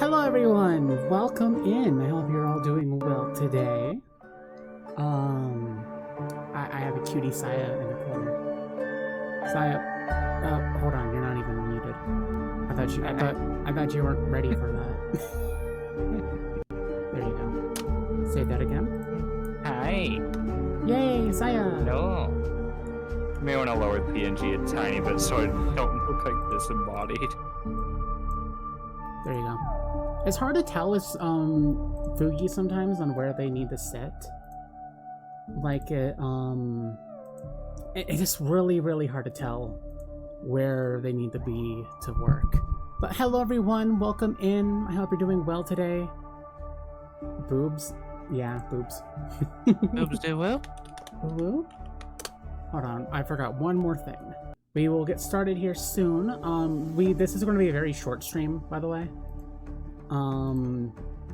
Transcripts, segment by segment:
Hello everyone, welcome in. I hope you're all doing well today. I have a cutie Saya in the corner. Saya, hold on, you're not even muted. I thought you weren't ready for that. There you go. Say that again. Hi. Yay, Saya. No. You may want to lower the PNG a tiny bit so I don't look like disembodied. There you go. It's hard to tell with Fugi sometimes on where they need to sit. Like it's just really hard to tell where they need to be to work. But hello everyone, welcome in. I hope you're doing well today. Boobs? Yeah, boobs. Boobs do well? Hello? Hold on, I forgot one more thing. We will get started here soon. This is going to be a very short stream, by the way.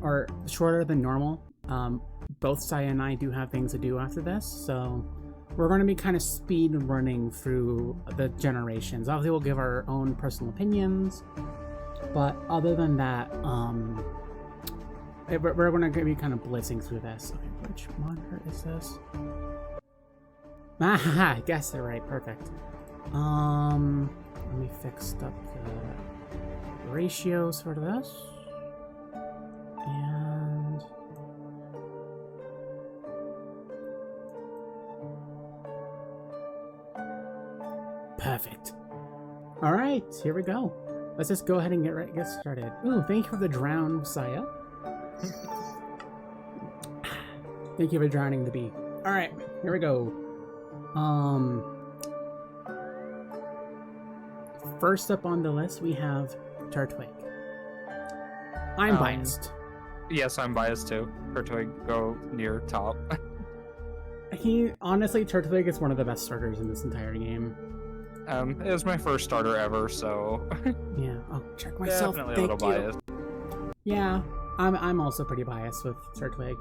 Or shorter than normal. Both Saya and I do have things to do after this, so we're going to be kind of speed running through the generations. Obviously, we'll give our own personal opinions, but other than that, we're going to be kind of blitzing through this. Okay, which monitor is this? Ah, I guessed it right. Perfect. Let me fix up the ratios for this. And perfect. All right, here we go. Let's just go ahead and get started. Ooh, thank you for the drown, Saya. Thank you for drowning the bee. All right, here we go. First up on the list, we have Turtwig. I'm biased. Yes, I'm biased too. Turtwig, go near top. Honestly, Turtwig is one of the best starters in this entire game. It was my first starter ever, so yeah. I'll check myself. Definitely a little biased. Yeah, I'm also pretty biased with Turtwig.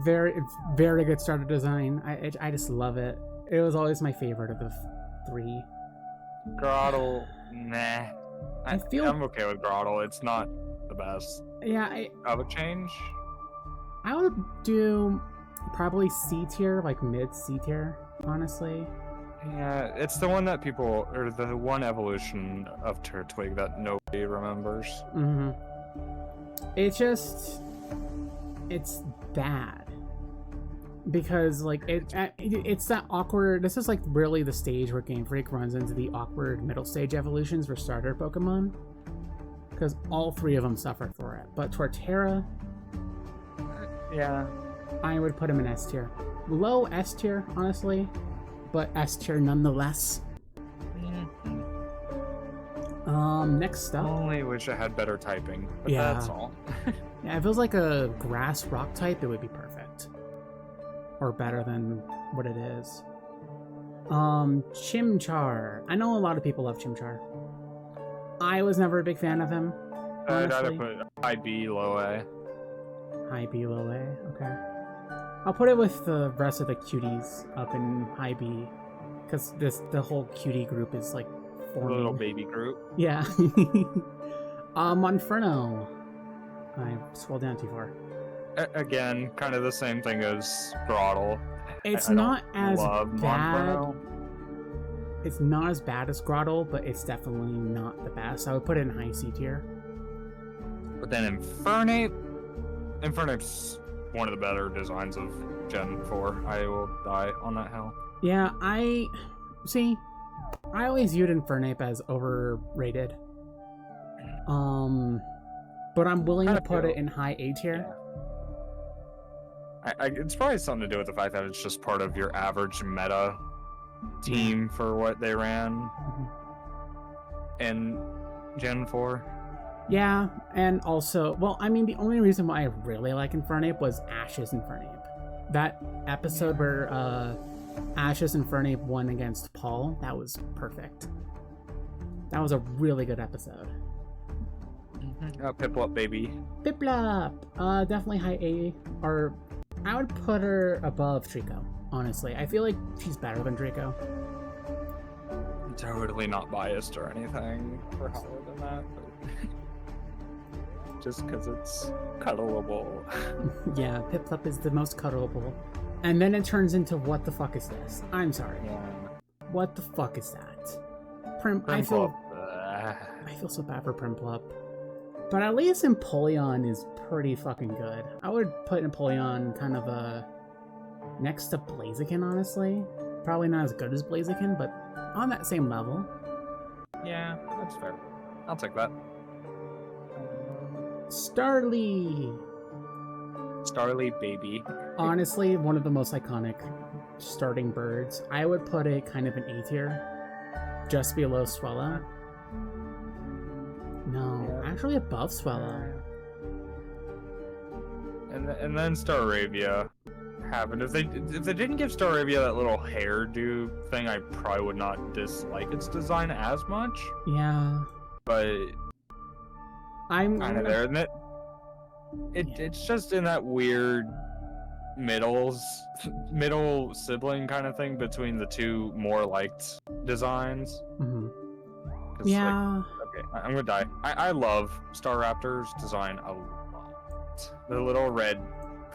Very good starter design. I just love it. It was always my favorite of the three. Groddle, nah. I'm okay with Groddle. It's not the best. Yeah, I would change. I would do probably C tier, like mid C tier, honestly. Yeah, it's the one that people, or the one evolution of Turtwig that nobody remembers. Mm-hmm. It's bad. Because, like, it's that awkward... This is, like, really the stage where Game Freak runs into the awkward middle stage evolutions for starter Pokemon. Because all three of them suffer for it. But Torterra... Yeah. I would put him in S tier. Low S tier, honestly. But S tier nonetheless. Next up... Only wish I had better typing, but yeah. That's all. Yeah, if it was like a grass rock type, it would be perfect. Or better than what it is. Chimchar. I know a lot of people love Chimchar. I was never a big fan of him. I'd either put high B, low A. High B, low A, okay. I'll put it with the rest of the cuties up in high B. Because the whole cutie group is like forming. A little baby group. Yeah. Monferno. I scrolled down too far. Again, kind of the same thing as Groddle. It's I not as bad. Monferno. It's not as bad as Groddle, but it's definitely not the best. I would put it in high C tier. But then Infernape's one of the better designs of Gen 4. I will die on that hill. Yeah, I always viewed Infernape as overrated. But I'm willing to put it in high A tier. Yeah. It's probably something to do with the fact that it's just part of your average meta team for what they ran in Gen 4. Yeah, and also, well, I mean, the only reason why I really like Infernape was Ash's Infernape. That episode where Ash's Infernape won against Paul, that was perfect. That was a really good episode. Piplup, baby. Piplup! Definitely high A, or I would put her above Trico, honestly. I feel like she's better than Draco. Totally not biased or anything for higher than that. just because it's cuddleable. Yeah, Piplup is the most cuddleable. And then it turns into, what the fuck is this? I'm sorry. Yeah. What the fuck is that? I feel so bad for Primplup. But at least Empoleon is pretty fucking good. I would put Empoleon kind of next to Blaziken, honestly. Probably not as good as Blaziken, but on that same level. Yeah, that's fair. I'll take that. Starly! Starly baby. Honestly, one of the most iconic starting birds. I would put it kind of in A tier, just below Swellow. No, actually above Swellow. And then Staravia happened. If they didn't give Staravia that little hairdo thing, I probably would not dislike its design as much. Yeah. But I'm kind of there, isn't it? It's just in that weird middle sibling kind of thing between the two more liked designs. Mm-hmm. Yeah. Like, okay, I'm gonna die. I love Staraptor's design a lot. The little red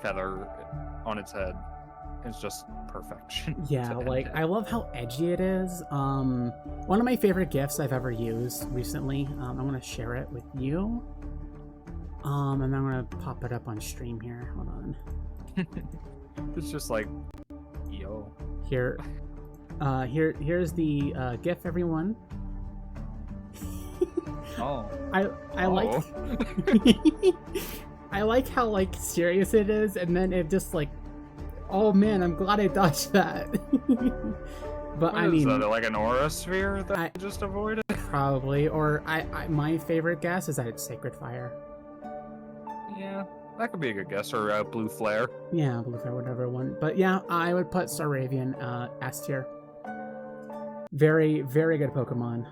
feather on its head is just perfection. Yeah, like I love how edgy it is. One of my favorite GIFs I've ever used recently. I'm gonna share it with you. And I'm gonna pop it up on stream here. Hold on. It's just like, yo. Here's the GIF, everyone. Oh. I like I like how like serious it is, and then it just like, oh man, I'm glad I dodged that. But what I mean, is that, like an aura sphere that I just avoided? Probably, or I my favorite guess is that it's Sacred Fire. Yeah, that could be a good guess, or Blue Flare. Yeah, Blue Flare, whatever one. But yeah, I would put Staravian S tier. Very, very good Pokemon.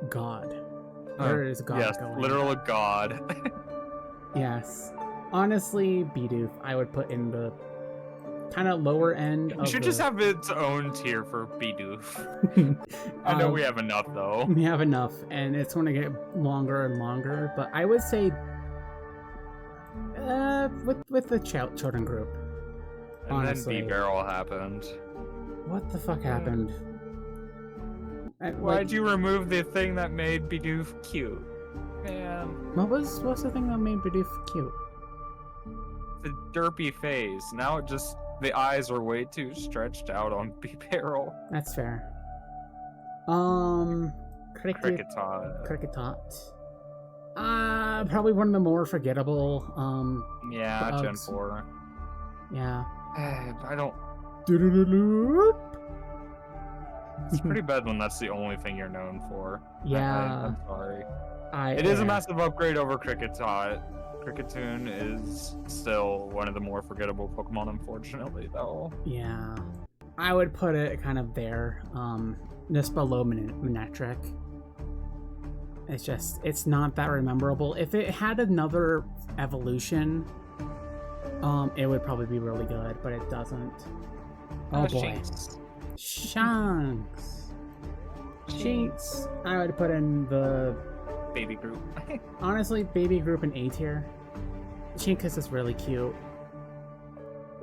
God. Where is God yes, going? literal god. Yes. Honestly, Bidoof, I would put in the kind of lower end of It should just have its own tier for Bidoof. I know we have enough, though. We have enough, and it's going to get longer and longer, but I would say with the children group. And honestly. Then B-Barrel happened. What the fuck happened? Why'd you remove the thing that made Bidoof cute? Man. What's the thing that made Bidoof cute? The derpy face. Now it just, the eyes are way too stretched out on B-Barrel. That's fair. Kricketot. Probably one of the more forgettable. Yeah, bugs. Gen 4. Yeah. I don't. It's pretty bad when that's the only thing you're known for. Yeah. I'm sorry. It is a massive upgrade over Kricketot. Kricketune is still one of the more forgettable Pokemon, unfortunately, though. Yeah. I would put it kind of there, just below Manectric. It's not that rememberable. If it had another evolution, it would probably be really good, but it doesn't. Oh boy. Shanks. I would put in the baby group. Honestly, baby group in A tier. Shinx is really cute.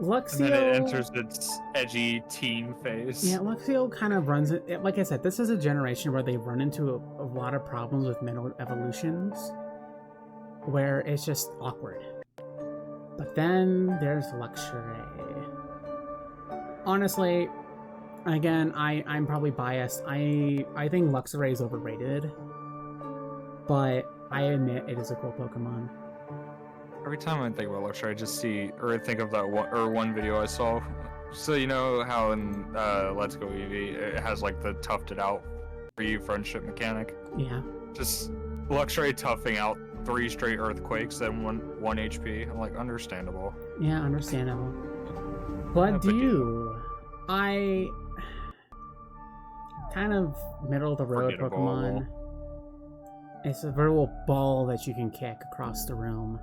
Luxio. And then it enters its edgy teen phase. Yeah, Luxio kind of runs it. Like I said, this is a generation where they run into a lot of problems with middle evolutions, where it's just awkward. But then there's Luxray. Honestly, again, I'm probably biased. I think Luxray is overrated, but I admit it is a cool Pokemon. Every time I think about Luxray, I just see, or I think of that one video I saw. So you know how in Let's Go Eevee, it has like the tufted out for you friendship mechanic? Yeah. Just Luxray toughing out 3 straight earthquakes and 1 HP. I'm like, understandable. Yeah, understandable. But I kind of middle of the road Pokemon. It's a verbal ball that you can kick across the room.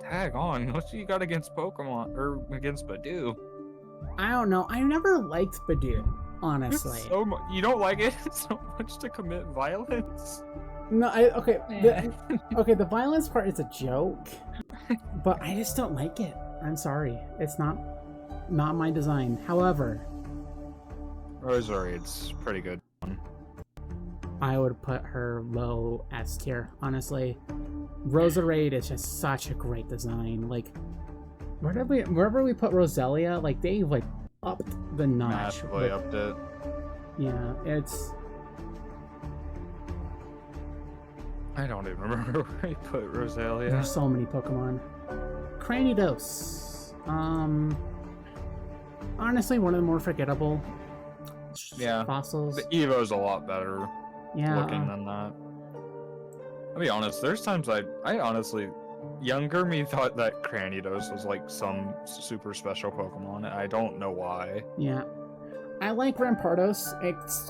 Tag on. What you got against Pokemon or against Bidoof? I don't know. I never liked Bidoof, honestly. You don't like it so much to commit violence? No, okay. The violence part is a joke, but I just don't like it. I'm sorry, it's not my design. However, Rosarade's pretty good. I would put her low S tier, honestly. Roserade is just such a great design. Like, wherever we put Roselia, like they like upped the notch. Massively upped it. Yeah, it's. I don't even remember where he put Rosalia. There's so many Pokemon. Cranidos. Honestly, one of the more forgettable. Fossils. The Evo's a lot better looking than that. I'll be honest, there's times I honestly, younger me thought that Cranidos was like some super special Pokemon. I don't know why. Yeah. I like Rampardos.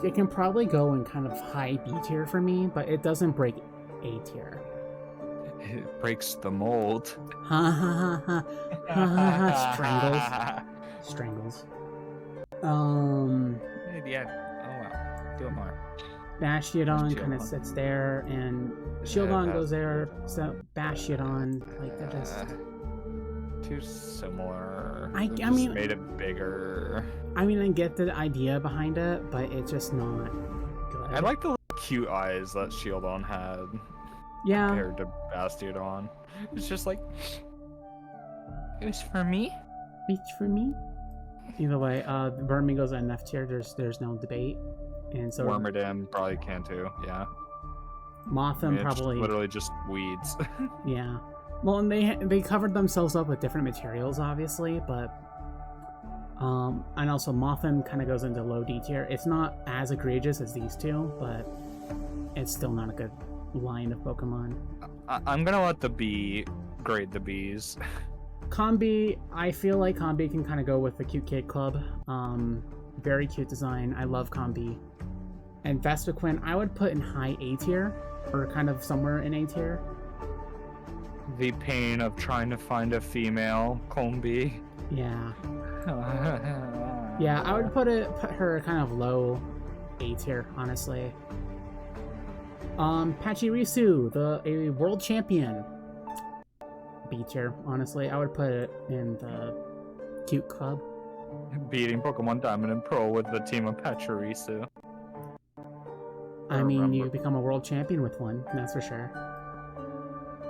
It can probably go in kind of high B tier for me, but it doesn't break A tier. It breaks the mold. Ha ha ha ha. Strangles. Yeah. Oh wow. Do it more. Bashiodon kind of sits there, and Shieldon goes there. So Bashiodon, like they're just too similar. I just mean, made it bigger. I mean, I get the idea behind it, but it's just not good. I like the cute eyes that Shieldon had. Yeah. Compared to Bastiodon, it's just like it was for me. It's for me. Either way, Vermin goes in F tier. There's no debate, and so Wormadam probably can too. Yeah. Mothim probably literally just weeds. Yeah. Well, and they covered themselves up with different materials, obviously, but and also Mothim kind of goes into low D tier. It's not as egregious as these two, but it's still not a good line of Pokemon. I'm gonna let the B grade the Bs. Combi, I feel like Combi can kind of go with the Cute Kid Club. Very cute design. I love Combi. And Vespiquen, I would put in high A tier, or kind of somewhere in A tier. The pain of trying to find a female Combi. Yeah. Yeah, I would put her kind of low A tier, honestly. Pachirisu, a world champion. B tier, honestly. I would put it in the cute club. Beating Pokemon Diamond and Pearl with the team of Pachirisu. I mean, you become a world champion with one, that's for sure.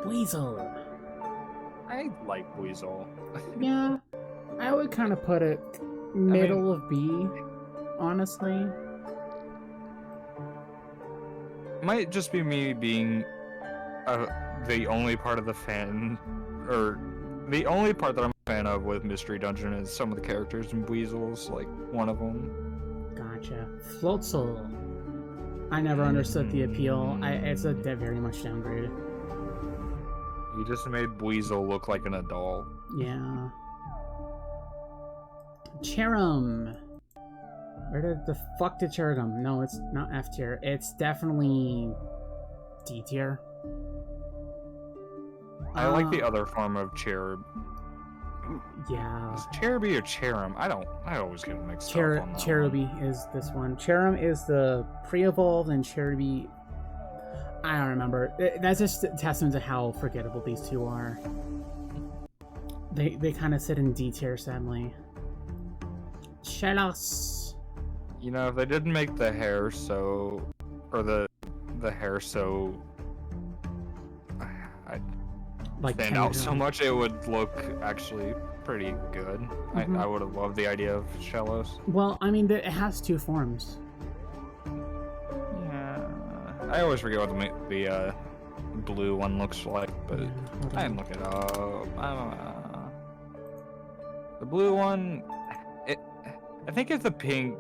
Weasel. I like Weasel. Yeah, I would kind of put it middle of B, honestly. Might just be me being the only part of the fan, or the only part that I'm a fan of with Mystery Dungeon is some of the characters in Weasel's, like one of them. Gotcha. Floatzel. I never understood the appeal. It's a very much downgrade. You just made Weasel look like an adult. Yeah. Cherum. Where did the fuck did Cherigum? No, it's not F tier. It's definitely D tier. I like the other form of Cherub. Yeah. Is Cherubi or Cherum? I always get mixed up on that Cherubi one. is this one. Cherum is the pre-evolved, and Cherubi, I don't remember. That's just a testament to how forgettable these two are. They kind of sit in D tier, sadly. Shellos. You know, if they didn't make the hair so, or the hair so, like stand out so much, it would look actually pretty good. Mm-hmm. I would have loved the idea of Shellos. Well, I mean, it has two forms. Yeah, I always forget what the blue one looks like, but I can look it up. The blue one, I think if the pink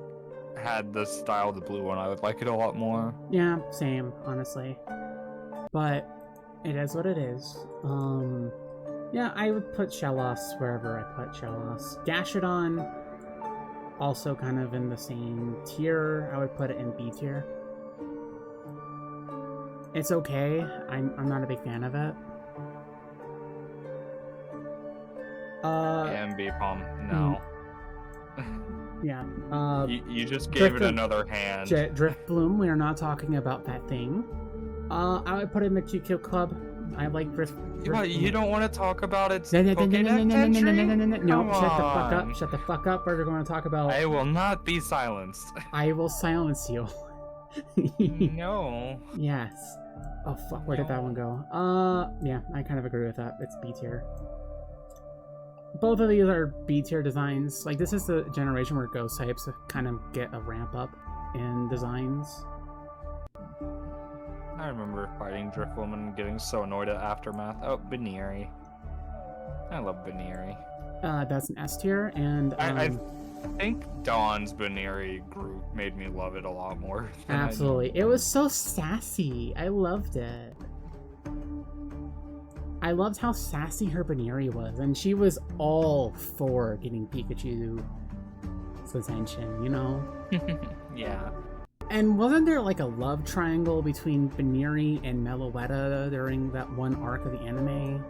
had the style of the blue one, I would like it a lot more. Yeah, same, honestly. But it is what it is. Yeah, I would put Shellos wherever I put Shellos. Gashadon, also kind of in the same tier. I would put it in B tier. It's okay. I'm not a big fan of it. And B-Palm, no. Yeah. You just gave it another hand. Drift Bloom, we are not talking about that thing. I would put it in the Cute Kid Club. I like You don't want to talk about its No, Pokédex entry? no, shut the fuck up. Come Shut the fuck up. We're going to talk about... I will not be silenced. I will silence you. No. Yes. Oh fuck, where did that one go? Yeah, I kind of agree with that. It's B tier. Both of these are B tier designs. Like, this is the generation where ghost types kind of get a ramp up in designs. I remember fighting Driftwoman and getting so annoyed at Aftermath. Oh, Baneri. I love Baneri. That's an S tier, and I think Dawn's Baneri group made me love it a lot more. Absolutely. It was so sassy. I loved it. I loved how sassy her Baneri was, and she was all for getting Pikachu's attention, you know? Yeah. And wasn't there like a love triangle between Baneri and Meloetta during that one arc of the anime?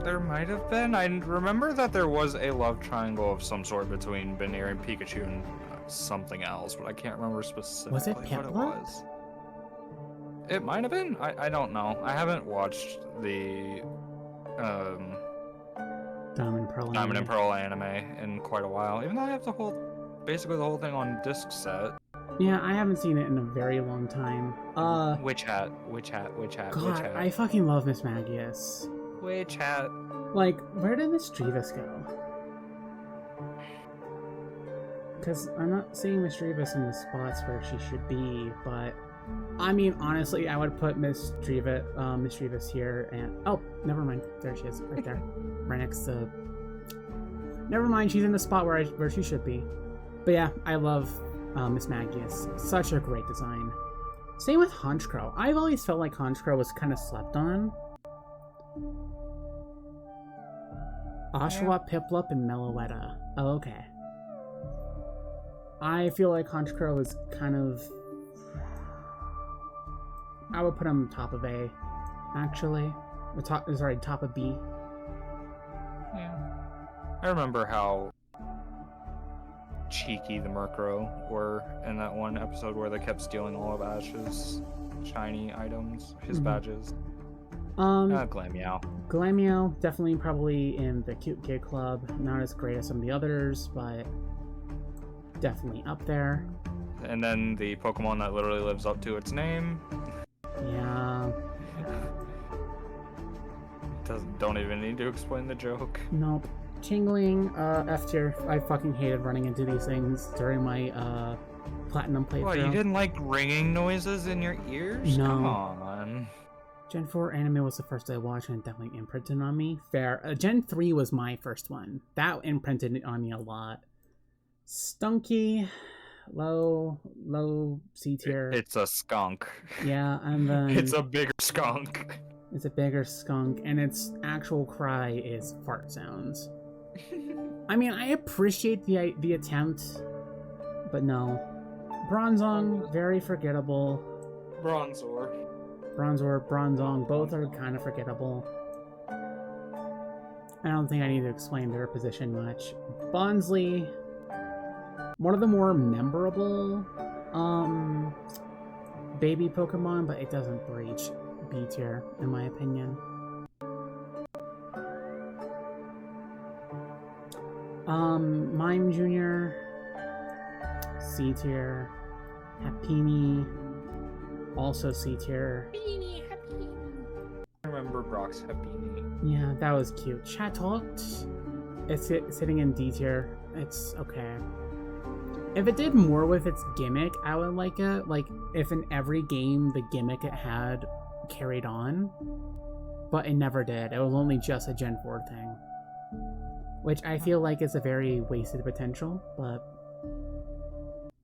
There might have been. I remember that there was a love triangle of some sort between Baneri and Pikachu and something else, but I can't remember specifically Was it what it Piplup? was. It might have been. I don't know. I haven't watched the Diamond and Pearl anime in quite a while, even though I have basically the whole thing on disc set. Yeah, I haven't seen it in a very long time. Witch hat, witch hat, witch hat, God, witch hat. I fucking love Miss Magius. Witch hat. Like, where did Miss Drevis go? Because I'm not seeing Miss Drevis in the spots where she should be, but I mean, honestly, I would put Miss Drevis here, and oh, never mind, there she is, right there, right next to. Never mind, she's in the spot where she should be. But yeah, I love Miss Magius. Such a great design. Same with Honchkrow. I've always felt like Honchkrow was kind of slept on. Oshawott, Piplup, and Meloetta. Oh, okay. I feel like Honchkrow is kind of... I would put him top of A, actually. Or top of B. Yeah. I remember how cheeky the Murkrow were in that one episode where they kept stealing all of Ash's shiny items, his badges. Glameow. Glameow, definitely probably in the Cute Kid Club. Not as great as some of the others, but definitely up there. And then the Pokemon that literally lives up to its name. Yeah. Don't even need to explain the joke. Nope. Tingling, F tier. I fucking hated running into these things during my platinum playthrough. What, you didn't like ringing noises in your ears? No. Come on. Gen 4 anime was the first I watched and it definitely imprinted on me. Fair. Gen 3 was my first one. That imprinted on me a lot. Stunky, low C tier. It's a skunk. Yeah, and then... It's a bigger skunk. It's a bigger skunk, and its actual cry is fart sounds. I mean, I appreciate the attempt, but no. Bronzong, very forgettable. Bronzor, Bronzong, both are kind of forgettable. I don't think I need to explain their position much. Bonsley, one of the more memorable baby Pokemon, but it doesn't breach B tier, in my opinion. Mime Jr., C tier. Happiny, also C tier. I remember Brock's Happiny. Yeah, that was cute. Chatot, it's sitting in D tier. It's okay. If it did more with its gimmick, I would like it. Like, if in every game the gimmick it had carried on, but it never did. It was only just a Gen 4 thing, which I feel like is a very wasted potential, but...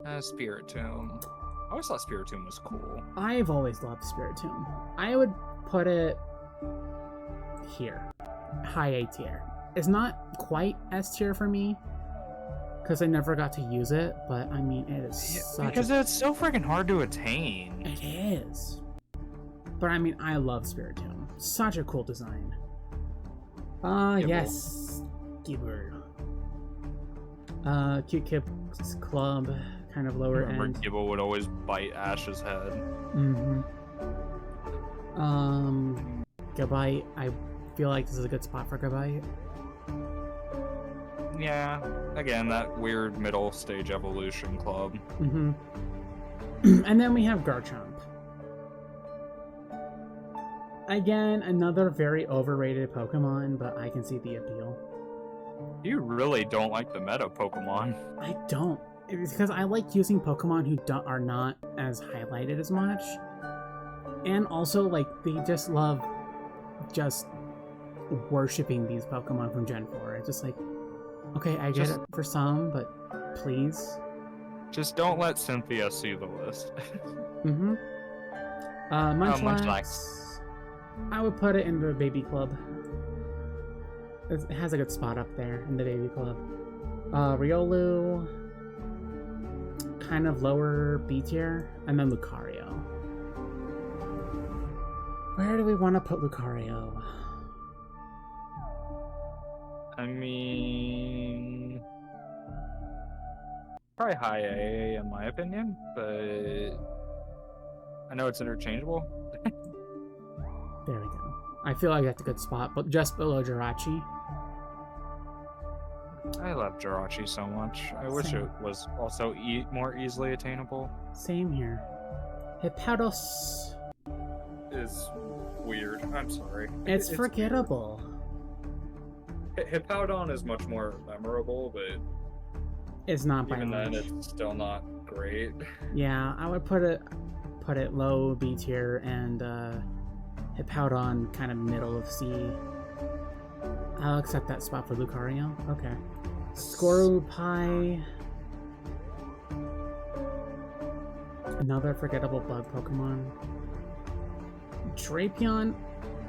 Spiritomb. I always thought Spiritomb was cool. I've always loved Spiritomb. I would put it here. High A tier. It's not quite S tier for me, because I never got to use it, but I mean, it is because it's so freaking hard to attain. It is. But I mean, I love Spiritomb. Such a cool design. Yes. Gibber. Cute Kid's Club, kind of lower I remember end. Gibble would always bite Ash's head. Mm-hmm. Gabite. I feel like this is a good spot for Gabite. Yeah, again, that weird middle stage evolution club. Mm-hmm. And then we have Garchomp. Again, another very overrated Pokemon, but I can see the appeal. You really don't like the meta Pokemon. I don't. It's because I like using Pokemon who are not as highlighted as much. And also, like, they just love just worshipping these Pokemon from Gen 4. It's just like, okay, I get it for some, but please. Just don't let Cynthia see the list. Mm-hmm. Munchlax. Munchlax. I would put it in the baby club. It has a good spot up there in the baby club. Riolu, kind of lower B tier, and then Lucario. Where do we want to put Lucario? I mean, probably high A in my opinion, but I know it's interchangeable. There we go. I feel like that's a good spot, but just below Jirachi. I love Jirachi so much. I wish it was also more easily attainable. Same here. Hippardos is weird. I'm sorry. It's forgettable. Hippowdon is much more memorable, but it's not by even much. then, it's still not great. Yeah, I would put it low B tier and Hippowdon kind of middle of C. I'll accept that spot for Lucario. Okay. Scorupai. Another forgettable bug Pokemon. Drapion.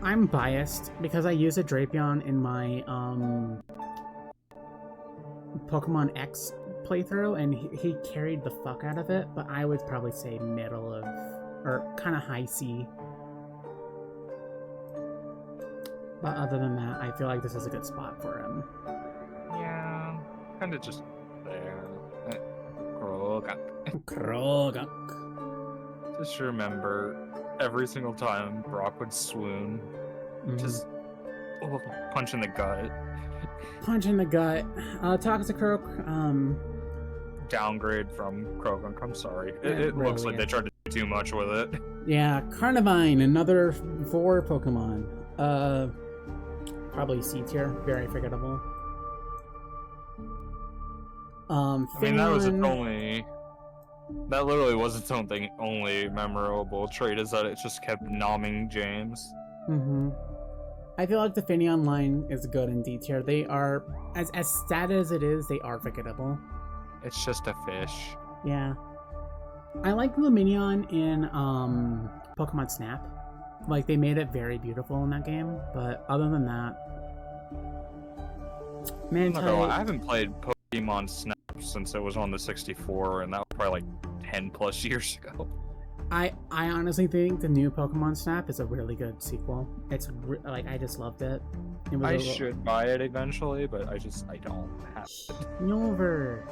I'm biased because I use a Drapion in my Pokemon X playthrough, and he carried the fuck out of it, but I would probably say middle of, or kind of high C. But other than that, I feel like this is a good spot for him. Yeah, kind of just there. Krogak. Krogak. Just remember, every single time Brock would swoon, just punch in the gut. Punch in the gut. Toxicroak. Downgrade from Krogunk. I'm sorry. Yeah, It really, looks like they tried to do too much with it. Yeah, Carnivine, another 4 Pokemon. Probably C tier. Very forgettable. I mean, that was its only. That literally was its only memorable trait, is that it just kept nomming James. I feel like the Finneon line is good in D tier. They are, as stat as it is, they are forgettable. It's just a fish. Yeah. I like Lumineon in Pokemon Snap. Like, they made it very beautiful in that game, but other than that... I haven't played Pokemon Snap since it was on the 64, and that was probably like 10 plus years ago. I honestly think the new Pokemon Snap is a really good sequel. It's like, I just loved it. I should buy it eventually, but I don't have it. Nover.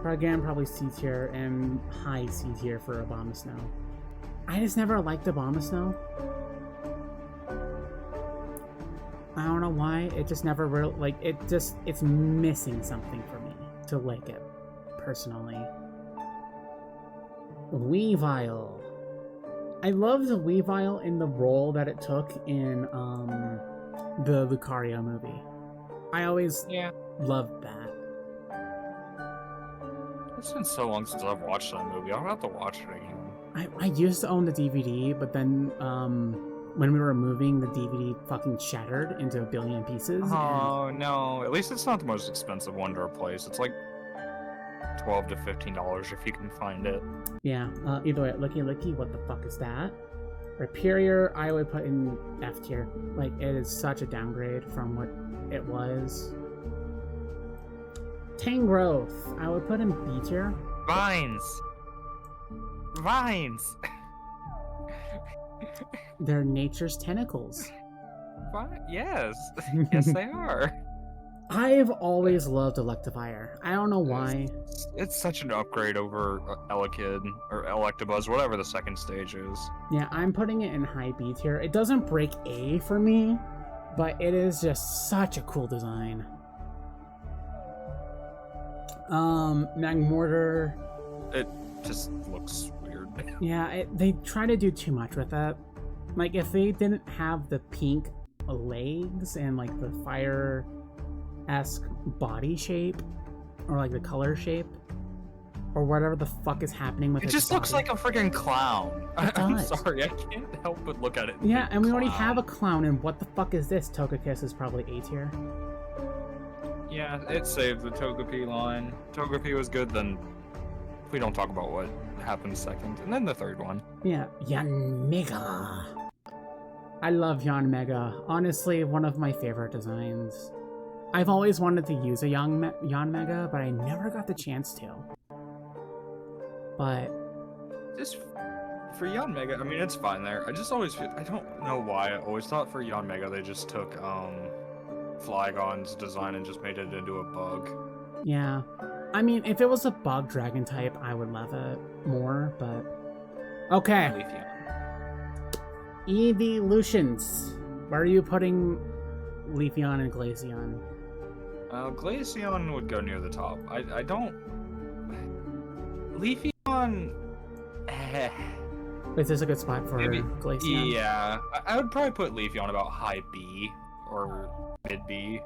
Again, probably C tier and high C tier for Abomasnow. I just never liked Abomasnow. I don't know why. It just never really, like, it's missing something for me to like it, personally. Weavile. I loved the Weavile in the role that it took in the Lucario movie. I always loved that. It's been so long since I've watched that movie. I'll have to watch it again. I used to own the DVD, but then when we were moving, the DVD fucking shattered into a billion pieces. Oh, no. At least it's not the most expensive one to replace. It's like $12 to $15 if you can find it. Yeah, either way, Licky, what the fuck is that? Rhyperior, I would put in F tier. Like, it is such a downgrade from what it was. Tangrowth, I would put in B tier. Vines! They're nature's tentacles. What? Yes. Yes, they are. I've always loved Electivire. I don't know why. It's such an upgrade over Elekid or Electabuzz, whatever the second stage is. Yeah, I'm putting it in high B tier. It doesn't break A for me, but it is just such a cool design. Magmortar. It just looks weird. Yeah, they try to do too much with that. Like, if they didn't have the pink legs and, like, the fire-esque body shape, or, like, the color shape, or whatever the fuck is happening with it. It just looks like a freaking clown. I'm does. sorry, I can't help but look at it. Yeah, and we already have a clown, and what the fuck is this? Togekiss is probably A tier. Yeah, it saved the Togepi line. Togepi was good, then we don't talk about what happened second. And then the third one. Yeah, Yanmega. I love Yanmega. Honestly, one of my favorite designs. I've always wanted to use a Yanmega, but I never got the chance to. But Just for Yanmega, I mean, it's fine there. I just always feel, I don't know why, I always thought for Yanmega they just took Flygon's design and just made it into a bug. yeah. I mean, if it was a bug dragon type, I would love it more, but... Okay. Evolutions. Where are you putting Leafeon and Glaceon? Glaceon would go near the top. I don't... Leafeon... Is this a good spot for Maybe. Glaceon? Yeah. I would probably put Leafeon about high B or mid B.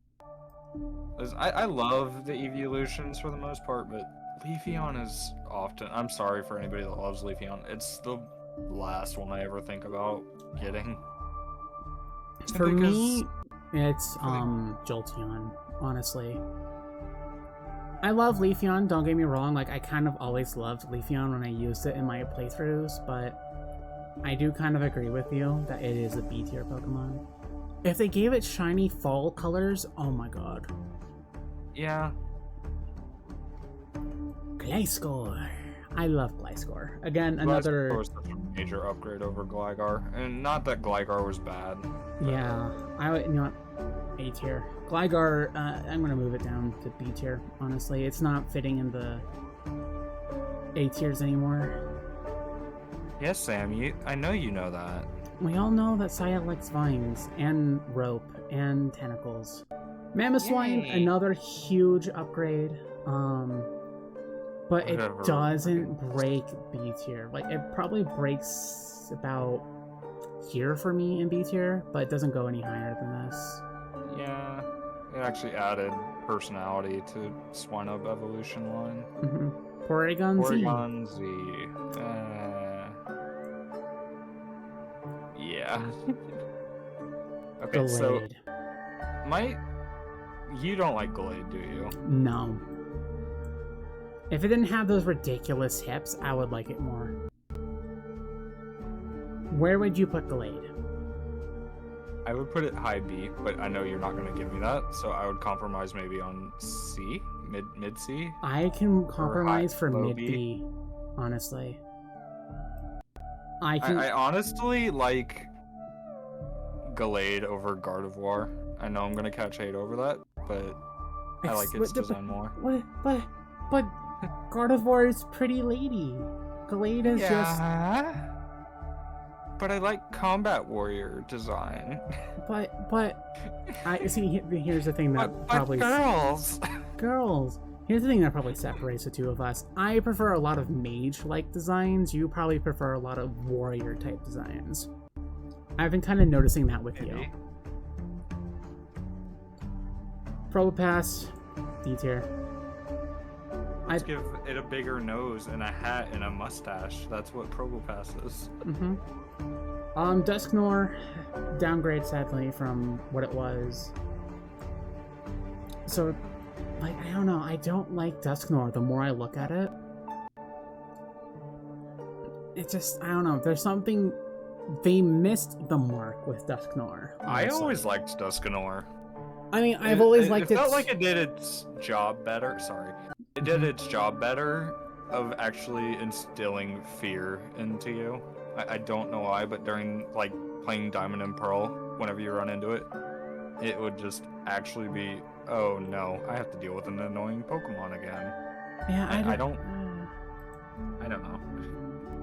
I love the evolutions for the most part, but Leafeon is often... I'm sorry for anybody that loves Leafeon. It's the last one I ever think about getting. For me, it's Jolteon, honestly. I love Leafeon, don't get me wrong, like I kind of always loved Leafeon when I used it in my playthroughs, but I do kind of agree with you that it is a B tier Pokemon. If they gave it shiny fall colors, oh my god. Yeah. Gliscor. I love Gliscor. Again, another... Gliscor was such a major upgrade over Gligar, and not that Gligar was bad. Yeah, I would, you know what, A tier. Gligar, I'm gonna move it down to B tier, honestly. It's not fitting in the A tiers anymore. Yes, Sam, I know you know that. We all know that Saya likes vines, and rope, and tentacles. Mamoswine, Yay. another huge upgrade, but it Whatever. doesn't break B tier. Like, it probably breaks about here for me in B tier, but it doesn't go any higher than this. Yeah, it actually added personality to Swinub evolution line. Mm-hmm. Porygon Z. Porygon Z. Yeah. Okay, so Gallade. you don't like Glade, do you? No. If it didn't have those ridiculous hips, I would like it more. Where would you put Glade? I would put it high B, but I know you're not going to give me that, so I would compromise maybe on C, mid C. I can compromise for low mid B. B, honestly. I honestly like Gallade over Gardevoir. I know I'm going to catch hate over that, but I like its design more. But Gardevoir is pretty lady. Glade is just... But I like Combat Warrior design. But I see. Here's the thing that But probably girls. girls. Here's the thing that probably separates the two of us. I prefer a lot of mage-like designs. You probably prefer a lot of warrior-type designs. I've been kind of noticing that with you. Probopass, D tier. Let's give it a bigger nose and a hat and a mustache. That's what Probopass is. Mm-hmm. Dusknoir, downgrade sadly from what it was. So, like, I don't know. I don't like Dusknoir the more I look at it. It just, I don't know. There's something... They missed the mark with Dusknoir. I always liked Dusknoir. I mean, I've always liked it. It felt like it did its job better. Sorry. It did its job better of actually instilling fear into you. I don't know why, but during, like, playing Diamond and Pearl, whenever you run into it, it would just actually be oh no, I have to deal with an annoying Pokemon again. Yeah, I don't know.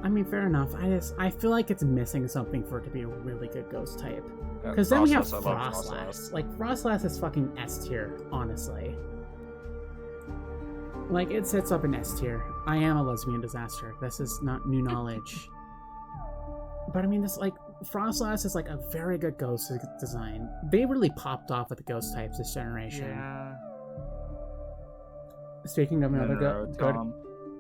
I mean, fair enough. I feel like it's missing something for it to be a really good ghost type. Because then we have Frostlass, I love Frostlass. Like, Frostlass is fucking S tier, honestly. Like, it sits up in S tier. I am a lesbian disaster. This is not new knowledge. But I mean, this, like, Frostlass is, like, a very good ghost design. They really popped off with the ghost types this generation. Yeah. Speaking of another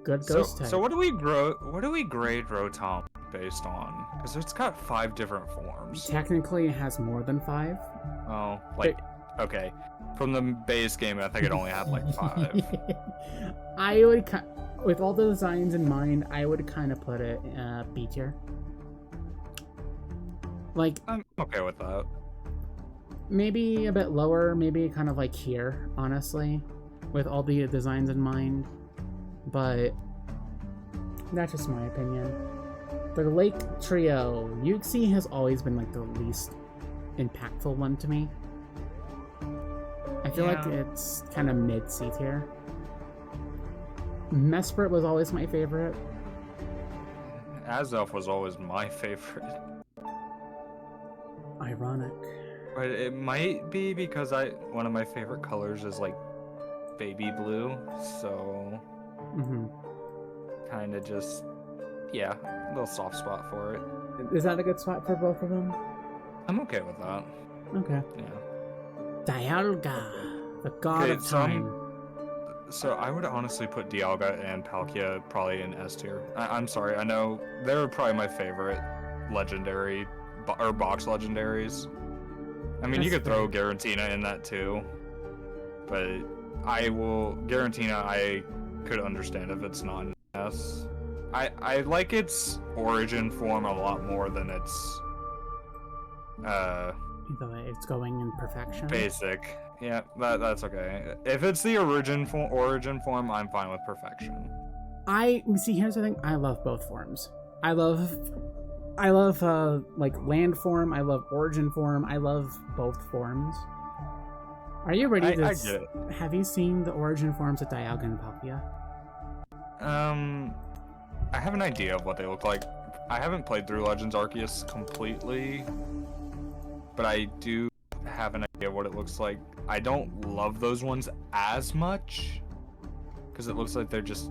good ghost type. So what do we grade Rotom based on? Because it's got 5 different forms. Technically, it has more than 5. Oh, like, okay. From the base game, I think it only had like 5. I would, with all the designs in mind, I would kind of put it B tier. Like, I'm okay with that. Maybe a bit lower, maybe kind of like here, honestly, with all the designs in mind. But that's just my opinion. For the Lake Trio, Uxie has always been like the least impactful one to me. I feel like it's kind of mid C tier. Mesprit was always my favorite. Azelf was always my favorite. Ironic. But it might be because one of my favorite colors is like baby blue, so kind of just a little soft spot for it. Is that a good spot for both of them? I'm okay with that. Okay. Yeah. Dialga, the god of time. So I would honestly put Dialga and Palkia probably in S tier. I'm sorry, I know they're probably my favorite legendary or box legendaries. I mean, you could throw Giratina in that too, but Giratina I could understand if it's not an S. I like its origin form a lot more than its it's going in perfection. Basic. Yeah, that's okay. If it's the origin form, I'm fine with perfection. Here's the thing. I love both forms. I love like land form. I love origin form. I love both forms. Are you ready to? I get it. Have you seen the origin forms of Dialga and Palkia? I have an idea of what they look like. I haven't played through Legends Arceus completely, but I do have an idea of what it looks like. I don't love those ones as much because it looks like they're just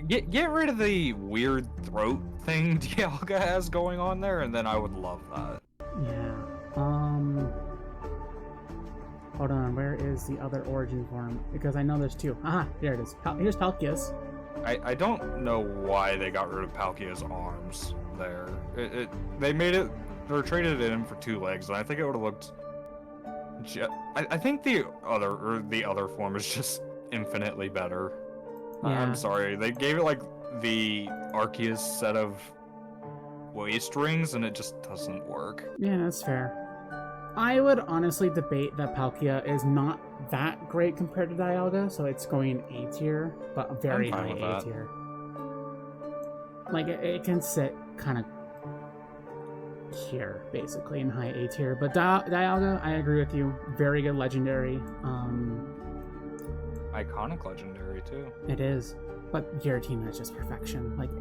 get rid of the weird throat thing Dialga has going on there, and then I would love that. Yeah. Hold on. Where is the other origin form? Because I know there's 2. Aha, there it is. Here's Palkia's. I don't know why they got rid of Palkia's arms there. They made it. They traded it in for 2 legs, and I think it would have looked. I think the other form is just infinitely better. Yeah. I'm sorry, they gave it like the Arceus set of waist rings, and it just doesn't work. Yeah, that's fair. I would honestly debate that Palkia is not that great compared to Dialga, so it's going A tier, but very high A tier. Like, it can sit kind of here, basically, in high A tier. But Dialga, I agree with you. Very good legendary. Iconic legendary, too. It is. But Giratina is just perfection. Like,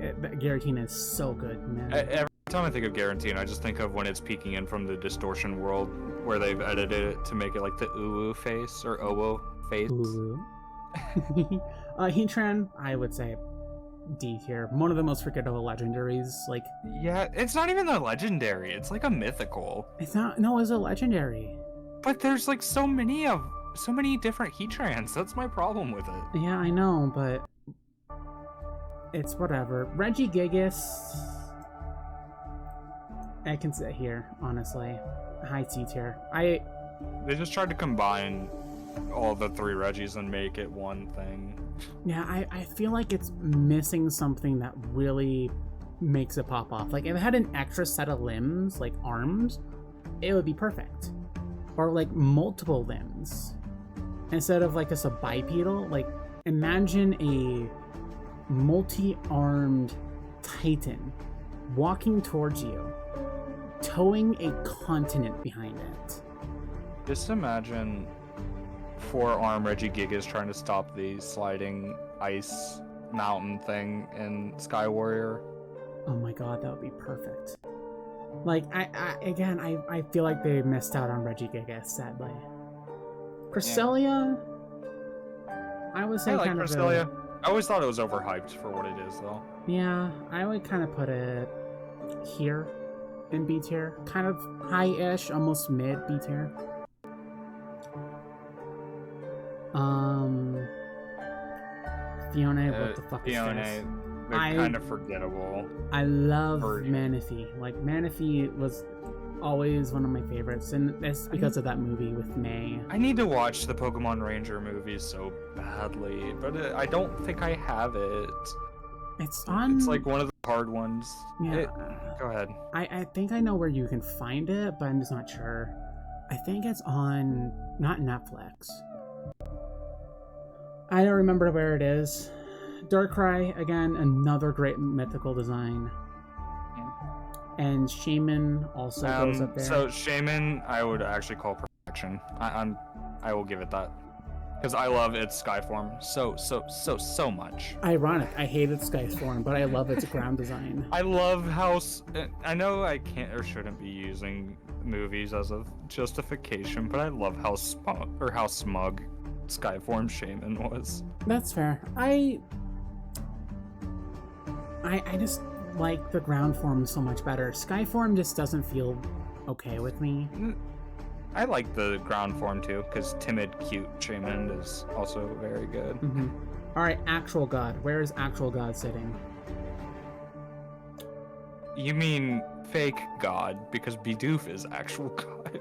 Giratina is so good, man. Every time I think of Giratina, I just think of when it's peeking in from the distortion world, where they've edited it to make it like the Uwu face, or Owo face. Uwu. Heatran, I would say D tier. One of the most forgettable legendaries. Like, yeah, it's not even a legendary. It's like a mythical. It's not. No, it's a legendary. But there's like so many different Heatrans. That's my problem with it. Yeah, I know, but it's whatever. Regigigas, I can sit here, honestly. High C tier. They just tried to combine all the 3 Regis and make it one thing. Yeah, I feel like it's missing something that really makes it pop off. Like, if it had an extra set of limbs, like arms, it would be perfect. Or like multiple limbs. Instead of like just a bipedal, like imagine a multi-armed titan walking towards you, towing a continent behind it. Just imagine 4-arm Regigigas trying to stop the sliding ice mountain thing in Sky Warrior. Oh my god, that would be perfect. Like, I feel like they missed out on Regigigas, sadly. Cresselia, I would say I like kind of Cresselia. I always thought it was overhyped for what it is, though. Yeah, I would kind of put it here in B tier. Kind of high-ish, almost mid B tier. Fiona, what the fuck is this? They're kind of forgettable. I love version. Manaphy. Like, Manaphy was always one of my favorites, and it's because of that movie with May. I need to watch the Pokemon Ranger movies so badly, but I don't think I have it. It's on... It's like one of the hard ones. Yeah. Go ahead. I think I know where you can find it, but I'm just not sure. I think it's on... not Netflix. I don't remember where it is. Darkrai, again, another great mythical design. And Shaman also goes up there. So Shaman, I would actually call perfection. I will give it that, because I love its sky form so much. Ironic, I hate its sky form, but I love its ground design. I love how I know I can't or shouldn't be using movies as a justification, but I love how smug Skyform Shaman was. That's fair. I just like the ground form so much better. Skyform just doesn't feel okay with me. I like the ground form too, because timid, cute Shaman is also very good. Mm-hmm. All right, Actual God. Where is Actual God sitting? You mean fake God, because Bidoof is actual God.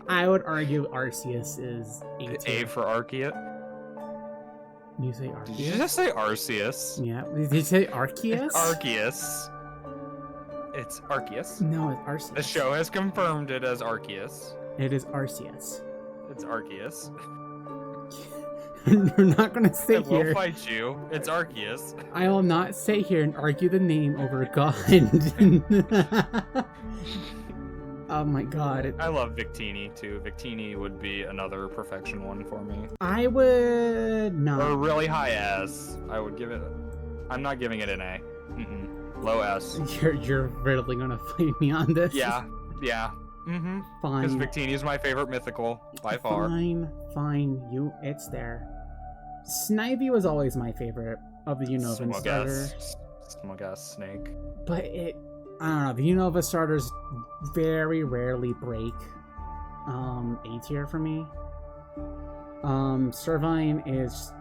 I would argue Arceus is A for Arceus. You say Arceus? Did you just say Arceus? Yeah. Did you say Arceus? Arceus. It's Arceus. No, it's Arceus. The show has confirmed it as Arceus. It is Arceus. It's Arceus. You're not gonna sit here. We'll fight you. It's Arceus. I will not sit here and argue the name over God. Oh my god. I love Victini too. Victini would be another perfection one for me. I would not. Or really high S. I would give it. I'm not giving it an A. Low S. You're really gonna fight me on this. Yeah. Fine. Because Victini is my favorite mythical by far. Fine. It's there. Snivy was always my favorite of the Unova starters. Smug ass snake. But I don't know, the Unova starters very rarely break A tier for me. Servine is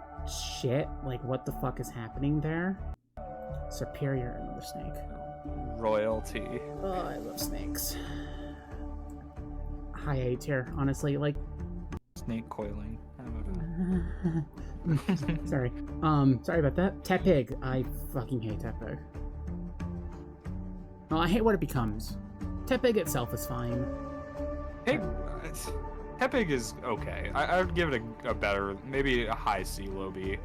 shit. Like, what the fuck is happening there? Superior, another snake. Royalty. Oh, I love snakes. High A tier, honestly. Like, snake coiling. sorry. Sorry about that. Tepig. I fucking hate Tepig. Oh, I hate what it becomes. Tepig itself is fine. Tepig is okay. I would give it a better, maybe a high C, low B.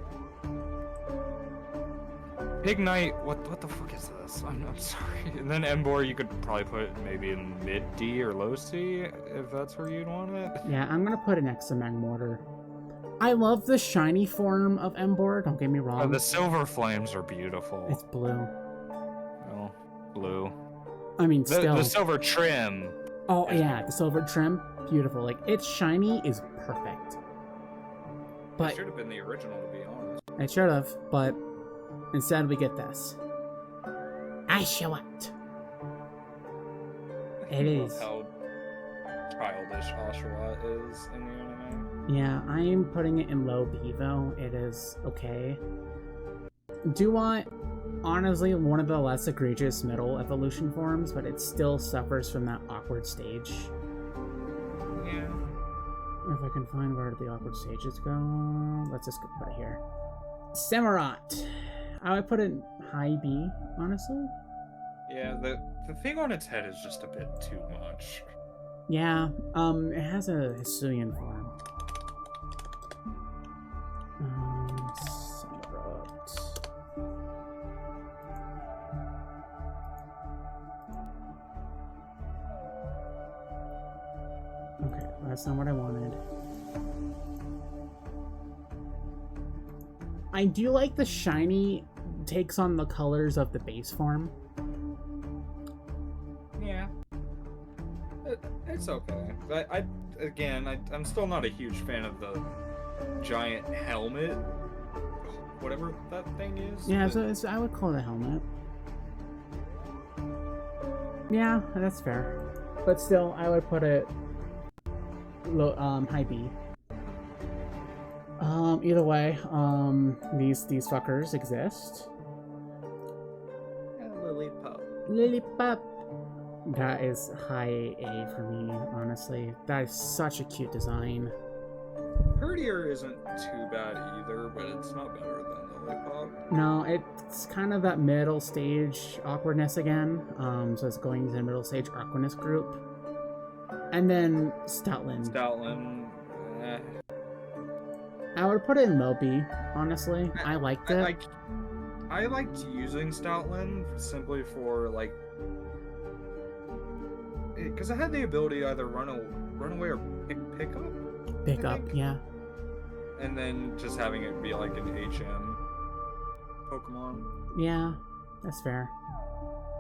Pignite, what the fuck is this? I'm sorry. And then Emboar, you could probably put maybe in mid D or low C, if that's where you'd want it. Yeah, I'm gonna put it next to Magmortar. I love the shiny form of Emboar, don't get me wrong. Oh, the silver flames are beautiful. It's blue. Oh, blue. I mean, still. The silver trim. Oh, yeah, the silver trim. Beautiful. Like, its shiny is perfect. But It should have been the original, to be honest. it should have, but instead we get this. Oshawott. It is. How childish Oshawott is in the anime. Yeah, I am putting it in low B though. It is okay. Duat, honestly, one of the less egregious middle evolution forms, but it still suffers from that awkward stage. Yeah. If I can find where the awkward stages go, let's just put it here. Samurott. I would put it high B, honestly. Yeah, the thing on its head is just a bit too much. Yeah, it has a Hisuian form. Samurott. Okay, that's not what I wanted. I do like the shiny takes on the colors of the base form. Yeah. It's okay. I'm still not a huge fan of the giant helmet, whatever that thing is. Yeah, so I would call it a helmet. Yeah, that's fair. But still, I would put it high B. Either way, these fuckers exist. Lillipup. That is high A for me, honestly. That is such a cute design. Herdier isn't too bad either, but it's not better than Lollipop. No, it's kind of that middle stage awkwardness again. So it's going to the middle stage awkwardness group. And then Stoutland. I would put it in low B, honestly. I liked it. I liked using Stoutland simply for, like, because it had the ability to either run away or pick up. Pick up, yeah. And then just having it be like an HM Pokemon. Yeah, that's fair.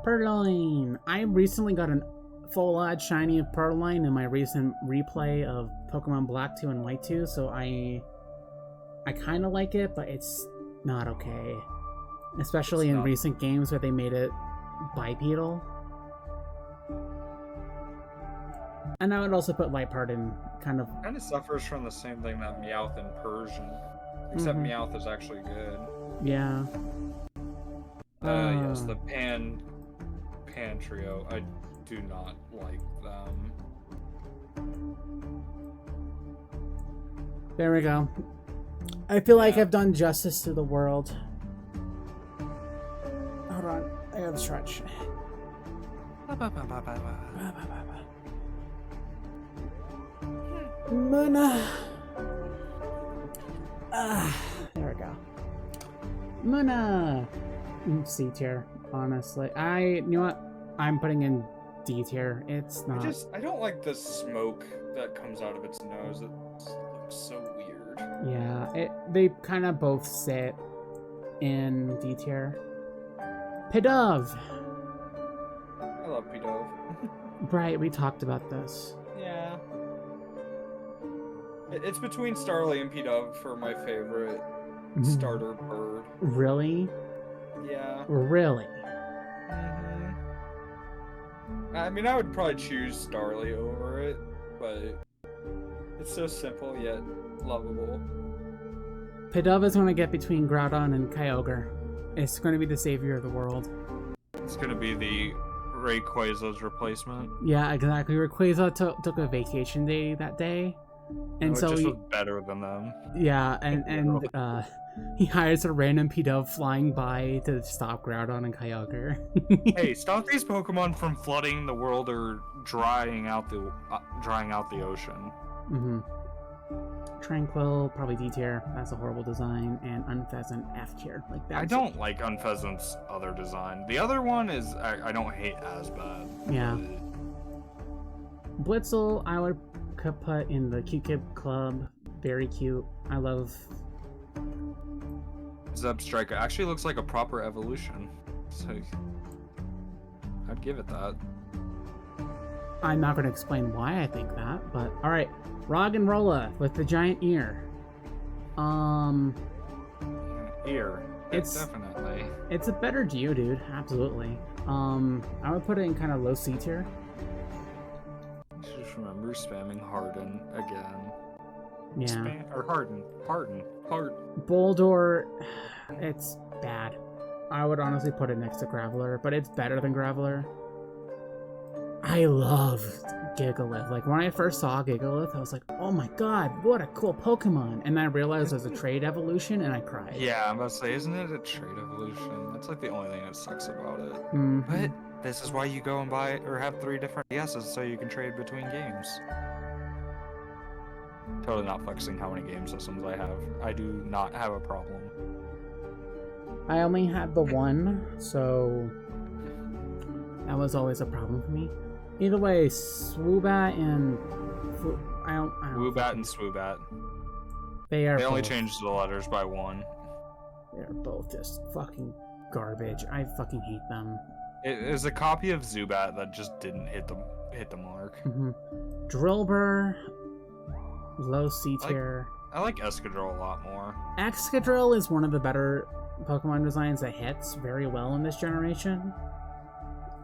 Purloin. I recently got an full odd shiny of Purloin in my recent replay of Pokemon Black 2 and White 2, so I kind of like it, but it's not okay. Especially in recent games where they made it bipedal. And I would also put Liepard in kind of suffers from the same thing that Meowth in Persian. Except Meowth is actually good. Yeah. Yes, the Pan trio. I do not like them. There we go. I feel like I've done justice to the world. Hold on, I gotta stretch. Muna. There we go. Muna. C tier, honestly. You know what? I'm putting in D tier. It's not. I don't like the smoke that comes out of its nose. It looks so weird. Yeah, they kind of both sit in D tier. Pidove. I love Pidove. Right, we talked about this. Yeah. It's between Starly and Pidove for my favorite starter bird. Really? Yeah. Really? I mean, I would probably choose Starly over it, but it's so simple yet lovable. Pidove is going to get between Groudon and Kyogre. It's going to be the savior of the world. It's going to be the Rayquaza's replacement. Yeah, exactly. Rayquaza took a vacation day that day. And so he was better than them. Yeah, and he hires a random Pidove flying by to stop Groudon and Kyogre. Hey, stop these Pokemon from flooding the world or drying out the ocean. Tranquil, probably D tier. That's a horrible design, and Unpheasant F tier. Like that. I don't like Unpheasant's other design. The other one is I don't hate as bad. Yeah. Blitzel, I would put in the Cute Kid Club. Very cute. I love. Zebstrika actually looks like a proper evolution, so I'd give it that. I'm not going to explain why I think that, but all right. Roggenrola with the giant ear. Ear. Definitely. It's a better Geodude, absolutely. I would put it in kind of low C tier. Just remember spamming Harden again. Yeah. Harden. Boldor, it's bad. I would honestly put it next to Graveler, but it's better than Graveler. I love Gigalith. Like, when I first saw Gigalith, I was like, oh my god, what a cool Pokemon. And then I realized it was a trade evolution, and I cried. Yeah, I'm about to say, isn't it a trade evolution? That's like the only thing that sucks about it. But this is why you go and buy or have 3 different DSs so you can trade between games. Totally not flexing how many game systems I have. I do not have a problem. I only had the one, so that was always a problem for me. Either way, Swoobat and Woobat and Swoobat. They only changed the letters by 1. They're both just fucking garbage. I fucking hate them. It is a copy of Zubat that just didn't hit the mark. Drillbur, low C tier. I like Escadrille a lot more. Excadrill is one of the better Pokemon designs that hits very well in this generation.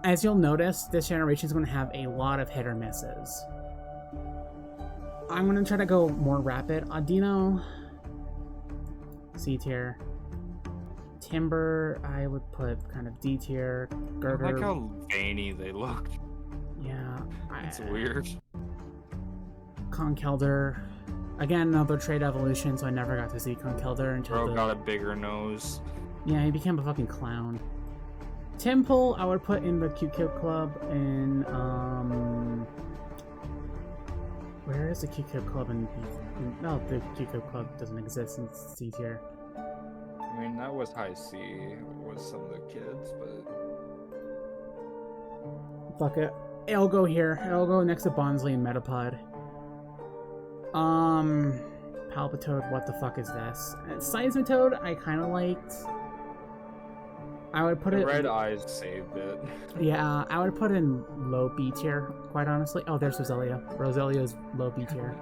As you'll notice, this generation is going to have a lot of hit or misses. I'm going to try to go more rapid. Audino, C tier. Timber, I would put kind of D tier. Girder, I like how veiny they look. Yeah. It's weird. Conkeldurr. Again, another trait evolution, so I never got to see Conkeldurr until Bro got a bigger nose. Yeah, he became a fucking clown. Temple, I would put in the Cute Kid Club in, where is the Cute Kid Club no, the Cute Kid Club doesn't exist in C tier. I mean, that was high C with some of the kids, but... Fuck it. It'll go here. It'll go next to Bonsley and Metapod. Palpitoad, what the fuck is this? Seismitoad, I kind of liked. I would put the it... red eyes saved it. Yeah, I would put in low B tier, quite honestly. Oh, there's Roselia. Roselia's low B tier.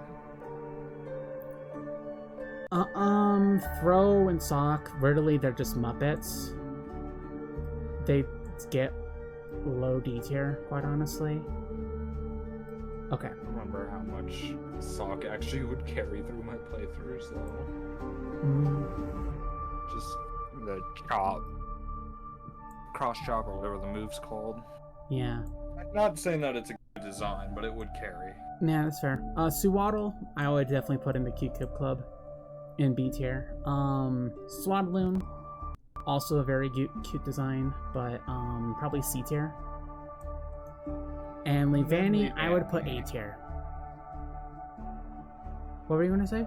Throw and Sock, really, they're just Muppets. They get low D tier, quite honestly. Okay. I remember how much Sock actually would carry through my playthroughs, though. Just the chop. Cross chop, or whatever the move's called. Yeah. I'm not saying that it's a good design, but it would carry. Yeah, that's fair. Suwaddle, I would definitely put in the Cute Kid Club in B tier. Swadloon, also a very cute design, but probably C tier. And Leavanny, I would put A tier. What were you gonna say?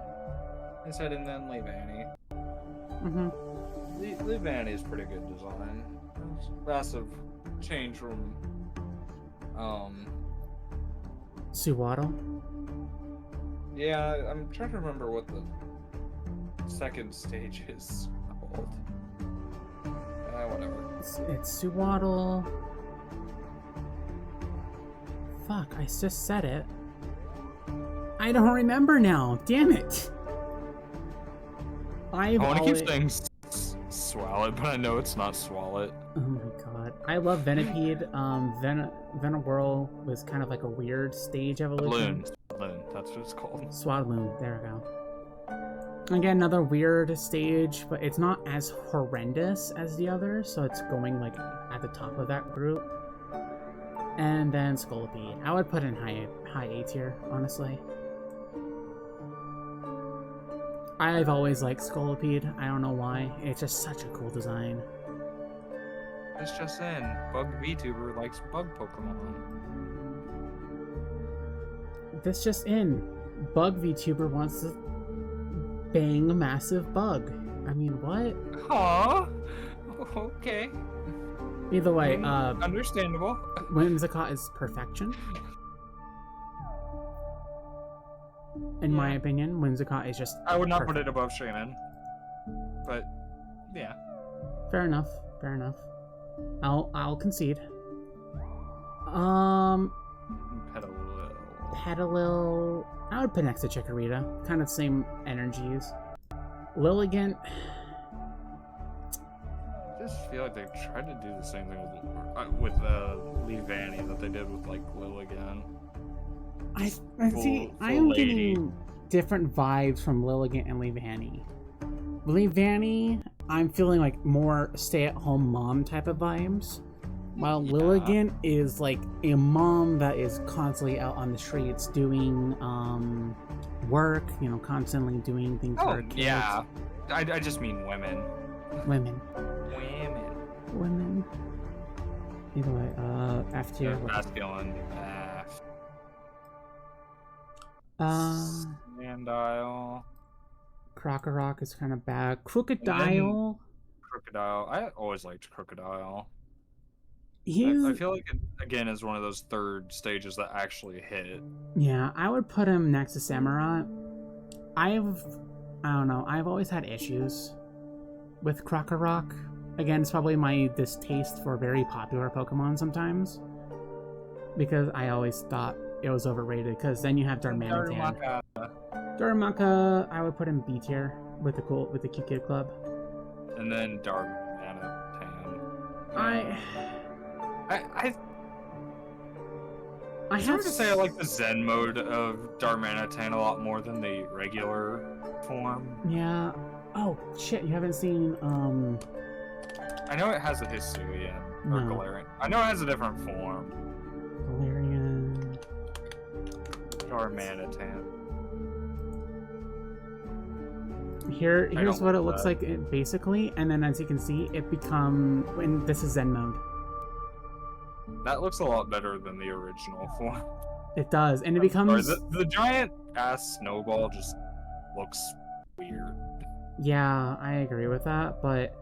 I said, and then Leavanny. Leavanny is pretty good design. It's massive change from Suwaddle? Yeah, I'm trying to remember what the second stage is called. Whatever. It's Suwaddle. Fuck, I just said it. I don't remember now. Damn it. I want to keep saying Swalot, but I know it's not Swalot. Oh my god. I love Venipede. Venibirl was kind of like a weird stage evolution. Swadloon, that's what it's called. Swadloon, there we go. Again, another weird stage, but it's not as horrendous as the others, so it's going like at the top of that group. And then Scolipede. I would put in high A tier, honestly. I've always liked Scolipede. I don't know why. It's just such a cool design. It's just in. Bug VTuber likes bug Pokemon. This just in. Bug VTuber wants to bang a massive bug. I mean, what? Huh? Okay. Either way, understandable. Whimsicott is perfection. In my opinion, Whimsicott is just I would not perfect. put it above Shaman. But yeah. Fair enough. Fair enough. I'll concede. Petalil, I would put next to Chikorita. Kind of same energies. Lilligant. I just feel like they tried to do the same thing with Leavanny that they did with like Lilligant. I see. I am getting different vibes from Lilligant and Leavanny. Leavanny, I'm feeling like more stay-at-home mom type of vibes, while Lilligant is like a mom that is constantly out on the streets doing work. You know, constantly doing things for her kids. Yeah. I just mean women. Women. Either way, F tier. Masculine. Sandile. Crocorock is kind of bad. Crocodile. I always liked Crocodile. I feel like it, again, is one of those third stages that actually hit. Yeah, I would put him next to Samurott. I don't know. I've always had issues with Krokorok. Again, it's probably my distaste for very popular Pokemon sometimes, because I always thought it was overrated. Because then you have Darmanitan. Darumaka, I would put in B tier with the Cute Kid Club. And then Darmanitan. I have to say I like the Zen mode of Darmanitan a lot more than the regular form. Yeah. Oh shit! You haven't seen I know it has a Hisuian or No. Galarian. I know it has a different form. Galarian. Darmanitan. Here's what it looks that. like basically, and then as you can see, it becomes when this is Zen mode. That looks a lot better than the original form. It does, and it Or becomes the giant ass snowball just looks weird. yeah, I agree with that. But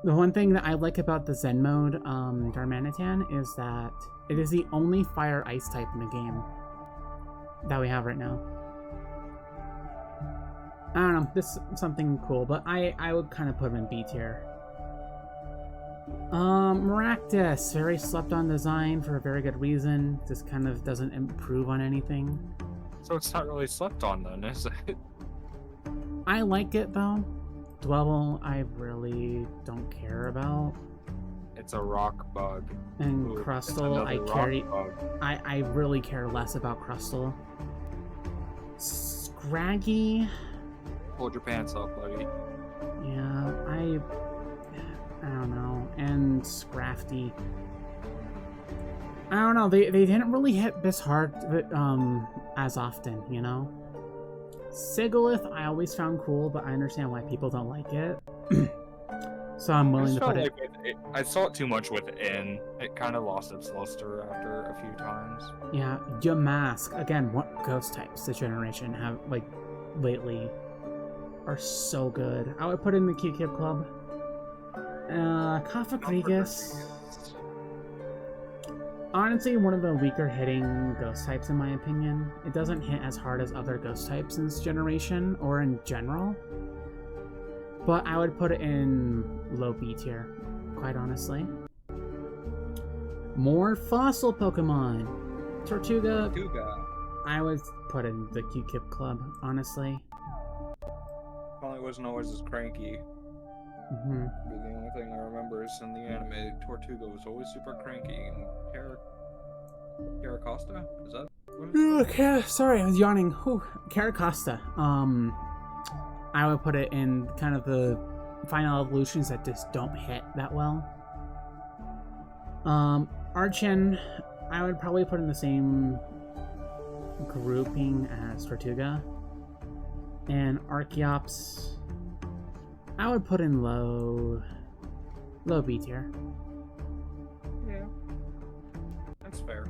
the one thing that I like about the Zen mode, Darmanitan, is that it is the only fire ice type in the game that we have right now. I don't know, this is something cool, but I would kind of put him in B tier. Maractus, very slept on design for a very good reason. This kind of doesn't improve on anything. So it's not really slept on then, is it? I like it though. Dwebble, I really don't care about. It's a rock bug. And Ooh, it's Crustle, I another carry. rock bug. I really care less about Crustle. Scraggy, Hold your pants up, buddy. yeah, I don't know. And Scrafty. I don't know. They didn't really hit this hard as often, you know. Sigilith, I always found cool, but I understand why people don't like it. So I'm willing to put it. I saw it too much within. It kind of lost its luster after a few times. Yeah, Yamask. Again, what ghost types this generation have, like, lately are so good. I would put in the Cute Kid Club. Kafakrigus. Honestly, one of the weaker hitting ghost types in my opinion. It doesn't hit as hard as other ghost types in this generation, or in general. But I would put it in low B tier, quite honestly. More fossil Pokemon. Tortuga, I would put in the Cute Kid Club, honestly. Probably wasn't always as cranky. Mm-hmm. The only thing I remember is in the anime, Tortuga was always super cranky. And Caracosta? Is that what it's called? Okay, sorry, I was yawning. Caracosta. I would put it in kind of the final evolutions that just don't hit that well. Archon, I would probably put in the same grouping as Tortuga. And Archeops, I would put in low B tier. Yeah. That's fair.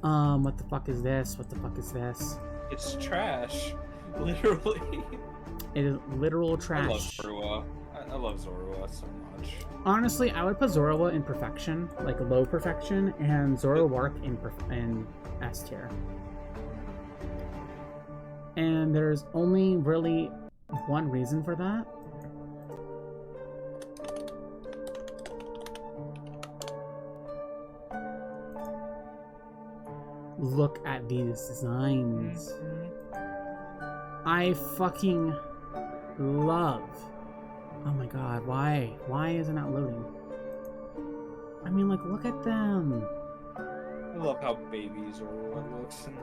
What the fuck is this? What the fuck is this? It's trash. Literally. It is literal I love trash. Zorua. I love Zorua so much. Honestly, I would put Zorua in perfection, like low perfection, and Zoroark in S tier. And there's only really one reason for that. Look at these designs. I fucking love. Oh my god, why? Why is it not loading? I mean, like, look at them. I love how baby Zorua looks in that.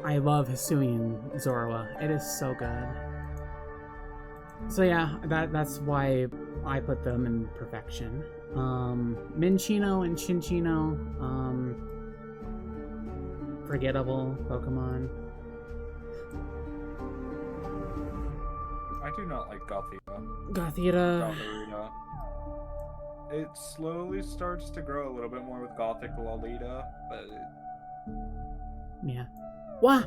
I love Hisuian Zorua. It is so good. So yeah, that's why I put them in perfection. Minchino and Chinchino, forgettable Pokemon. I do not like Gothita. Gothita. Gothita. It slowly starts to grow a little bit more with Gothic Lolita, but Yeah. Wah!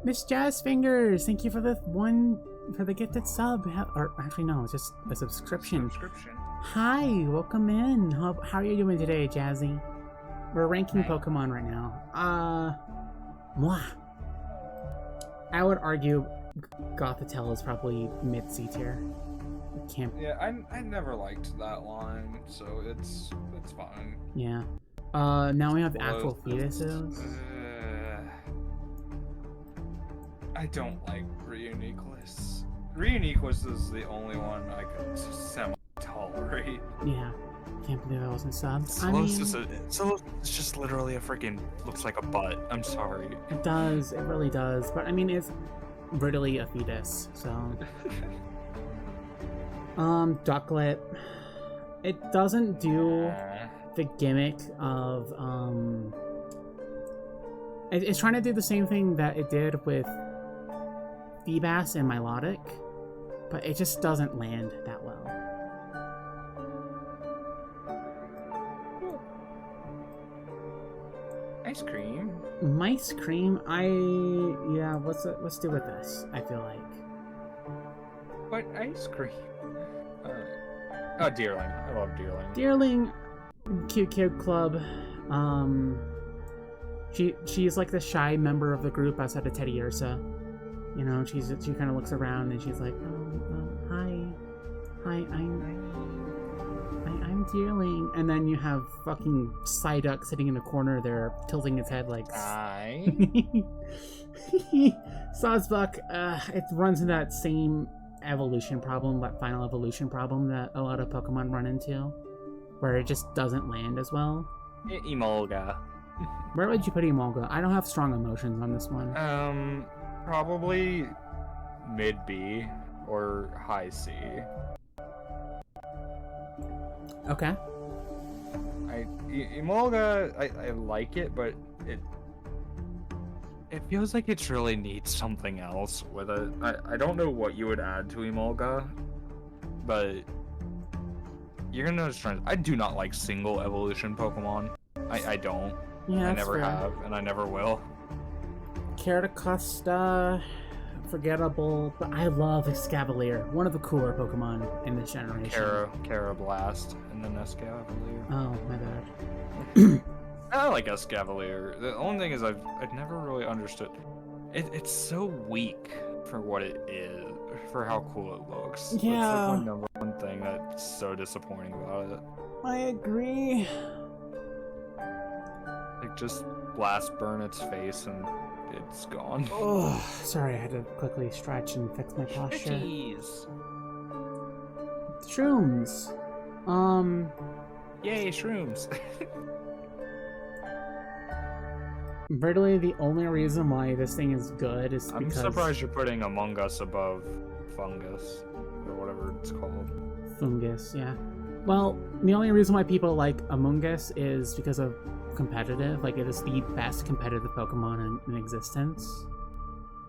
Miss Jazz Fingers, thank you for the gifted sub. Or actually no, it's just a subscription. Hi, welcome in. How are you doing today, Jazzy? We're ranking Pokemon right now. Mwah. I would argue Gothitelle is probably mid C tier. Can't. Yeah, I never liked that line, so it's fine. Yeah. Now we have actual Colossus. fetuses. I don't like Reuniquelus. Reuniquelus is the only one I could semi-tolerate. Yeah. Can't believe I wasn't subbed. Colossus it's just literally a freaking looks like a butt. I'm sorry. It does. It really does. But I mean, it's literally a fetus. So. Ducklet. It doesn't do the gimmick of it's trying to do the same thing that it did with Feebas and Milotic, but it just doesn't land that well. Ice cream. Mice cream. Yeah. Let's do with this. I feel like. What ice cream? Oh, Deerling. I love Deerling. Deerling, cute kid club. She's like the shy member of the group outside of Teddy Ursa. You know, she kind of looks around and she's like, hi, I'm Deerling. And then you have fucking Psyduck sitting in the corner there, tilting its head like, Hi. Sawsbuck. It runs into that same evolution problem, that final evolution problem that a lot of Pokemon run into, where it just doesn't land as well. Emolga. Where would you put Emolga? I don't have strong emotions on this one. Probably mid B or high C. Okay. Emolga, I like it, but it feels like it really needs something else with it. I don't know what you would add to Emolga, but you're gonna notice trends. I do not like single evolution Pokemon. I don't. Yeah, I that's never fair. have, and I never will. Caracosta, forgettable, but I love Escavalier, one of the cooler Pokemon in this generation. Carablast, and then Escavalier. Oh, my bad. I like Escavalier. The only thing is I've never really understood. It's so weak for what it is, for how cool it looks. Yeah. That's like my number one thing that's so disappointing about it. I agree. Like, just blast burn its face and it's gone. Oh, sorry, I had to quickly stretch and fix my posture. Jeez. Shrooms. Yay, shrooms. Literally, the only reason why this thing is good is I'm because... surprised you're putting Among Us above Fungus, or whatever it's called. Fungus, yeah. Well, the only reason why people like Among Us is because of competitive. Like, it is the best competitive Pokemon in existence.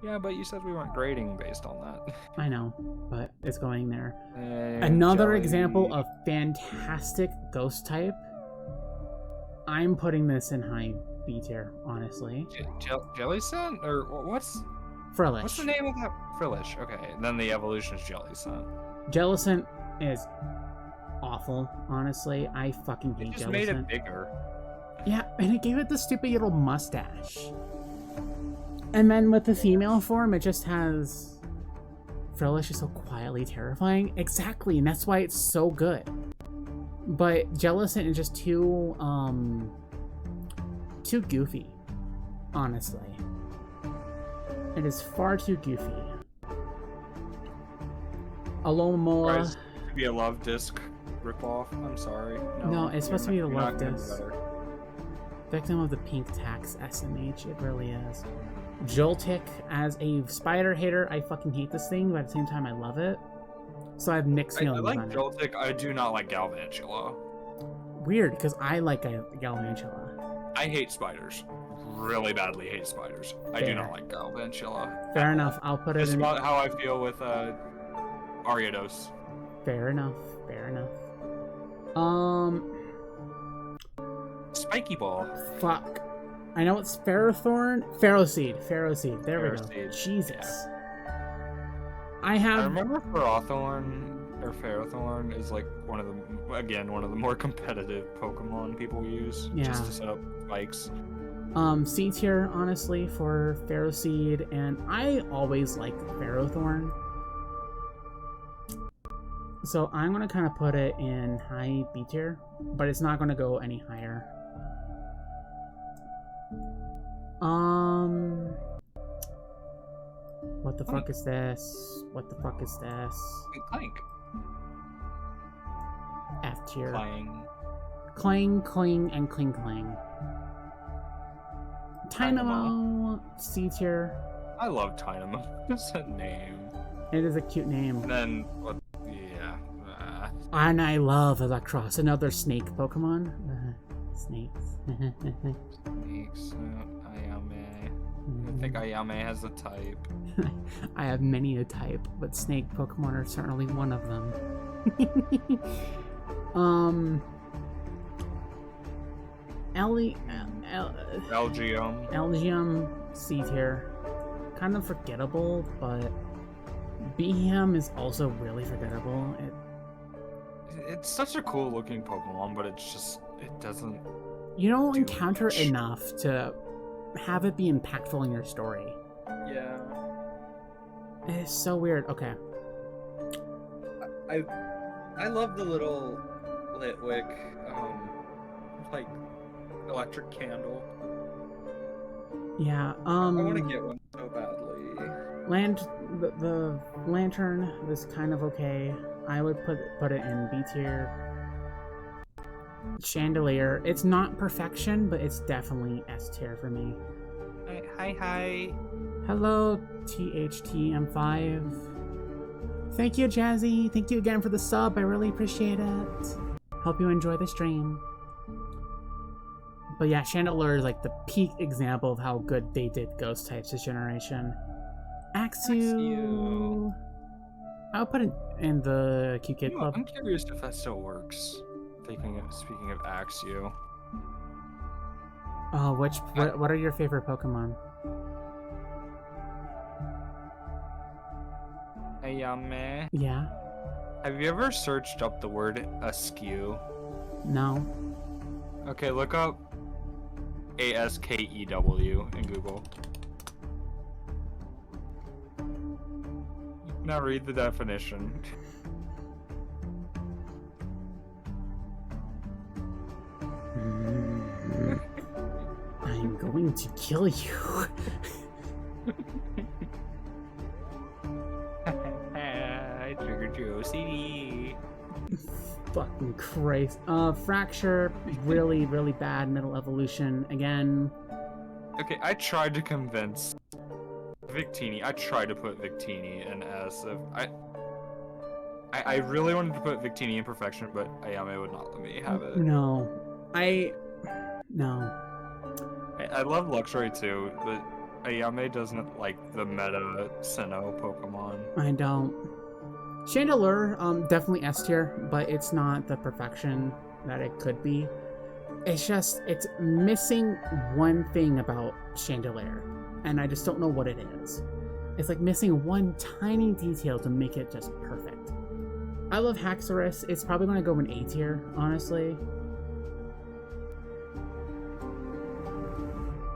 Yeah, but you said we weren't grading based on that. I know, but it's going there. And Another Jelly. example of fantastic ghost type. I'm putting this in high B tier, honestly. Jellicent? Or what's Frillish. the name of that? Frillish, okay. And then the evolution is Jellicent. Jellicent is awful, honestly. I fucking hate It just Jellicent. made it bigger. Yeah, and it gave it the stupid little mustache. And then with the female form, it just has... Frillish is so quietly terrifying. Exactly, and that's why it's so good. But Jellicent is just too goofy, honestly. It is far too goofy. Alomomola... Tries to be a love disc ripoff. I'm sorry. No, it's supposed to be the you're love not getting disc. better. Victim of the pink tax SMH, it really is. Joltik as a spider hater, I fucking hate this thing, but at the same time I love it. So I have mixed I feelings like on it. Joltik. I do not like Galvantula. Weird, because I like Galvantula. I hate spiders. Really badly hate spiders. I do Fair. not like Galvantula. Fair enough, I'll put it It's in. about how I feel with Ariados. Fair enough, fair enough. Spiky Ball. Fuck. I know it's Ferrothorn? Ferroseed, there we go. Ferroseed, Jesus. I I have... remember Ferrothorn or Ferrothorn is like one of the more competitive Pokemon people use Yeah. just to set up spikes. C tier, honestly, for Ferroseed, and I always liked Ferrothorn. So I'm gonna kind of put it in high B tier, but it's not gonna go any higher. What the fuck is this? What the fuck is this? Clank. F tier. Clang. Clang, cling, and cling clang. Tynamo, C tier. I love Tynamo. It's a name. It is a cute name. And then what? Yeah. And I love Electros, another snake Pokemon. Snakes. Snakes. Ayame. I think Ayame has a type. I have many a type, but snake Pokemon are certainly one of them. Elgium, C tier. Kind of forgettable, but Behem is also really forgettable. It's such a cool looking Pokemon, but it's just, it doesn't. You don't do encounter much. enough to have it be impactful in your story. Yeah. It's so weird. Okay. I love the little Litwick, like electric candle. Yeah. I want to get one so badly. The lantern was kind of okay. I would put it in B tier. Chandelier. It's not perfection, but it's definitely S tier for me. Hi. Hello, THTM5. Thank you, Jazzy. Thank you again for the sub. I really appreciate it. Hope you enjoy the stream. But yeah, Chandelier is like the peak example of how good they did ghost types this generation. Axew. I'll put it in the Cute Kid Club. I'm curious if that still works. Speaking of Axew. Oh, what are your favorite Pokemon? Ayame. Yeah. Have you ever searched up the word askew? No. Okay, look up ASKEW in Google. Now read the definition. I'm going to kill you. I triggered your OCD. Fucking Christ. Fracture, really, really bad middle evolution. Again. Okay, I tried to convince Victini. I tried to put Victini in S. I really wanted to put Victini in perfection, but Ayame would not let me have it. No. No. I love Luxray too, but Ayame doesn't like the meta Sinnoh Pokemon. I don't. Chandelier, definitely S tier, but it's not the perfection that it could be. It's just, it's missing one thing about Chandelier, and I just don't know what it is. It's like missing one tiny detail to make it just perfect. I love Haxorus. It's probably going to go in A tier, honestly.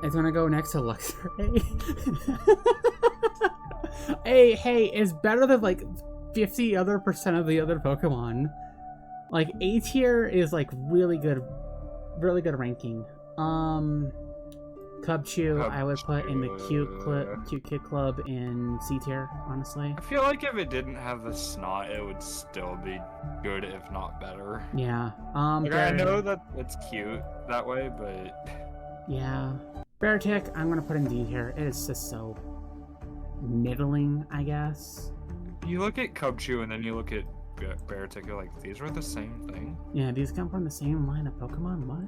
It's going to go next to Luxray. Hey, it's better than like 50% of the other Pokemon. Like A tier is like really good ranking. Cubchoo, I would put in the Cute Kid Club in C tier, honestly. I feel like if it didn't have the snot, it would still be good, if not better. Yeah. Like, I know that it's cute that way, but yeah. Beartick, I'm gonna put in D tier. It is just so middling, I guess. You look at Cubchoo and then you look at Beartick, you're like, these are the same thing? Yeah, these come from the same line of Pokemon? What?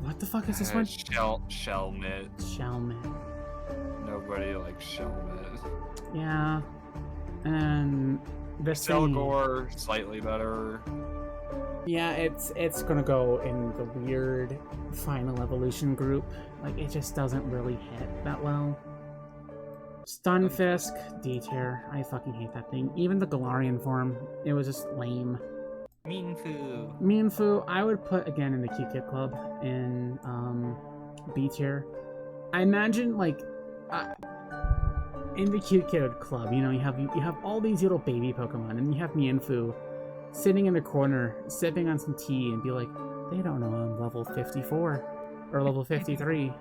What the fuck is this one? Shelmet. Shelmet. Nobody likes Shelmet. Yeah. And this Selgor, slightly better. Yeah, it's gonna go in the weird final evolution group. Like, it just doesn't really hit that well. Stunfisk, D tier. I fucking hate that thing. Even the Galarian form, it was just lame. Mienfoo, I would put again in the Cute Kid Club in B tier. I imagine like in the Cute Kid Club, you know, you have all these little baby Pokemon, and you have Mienfoo sitting in the corner, sipping on some tea, and be like, they don't know I'm level 54 or level 53.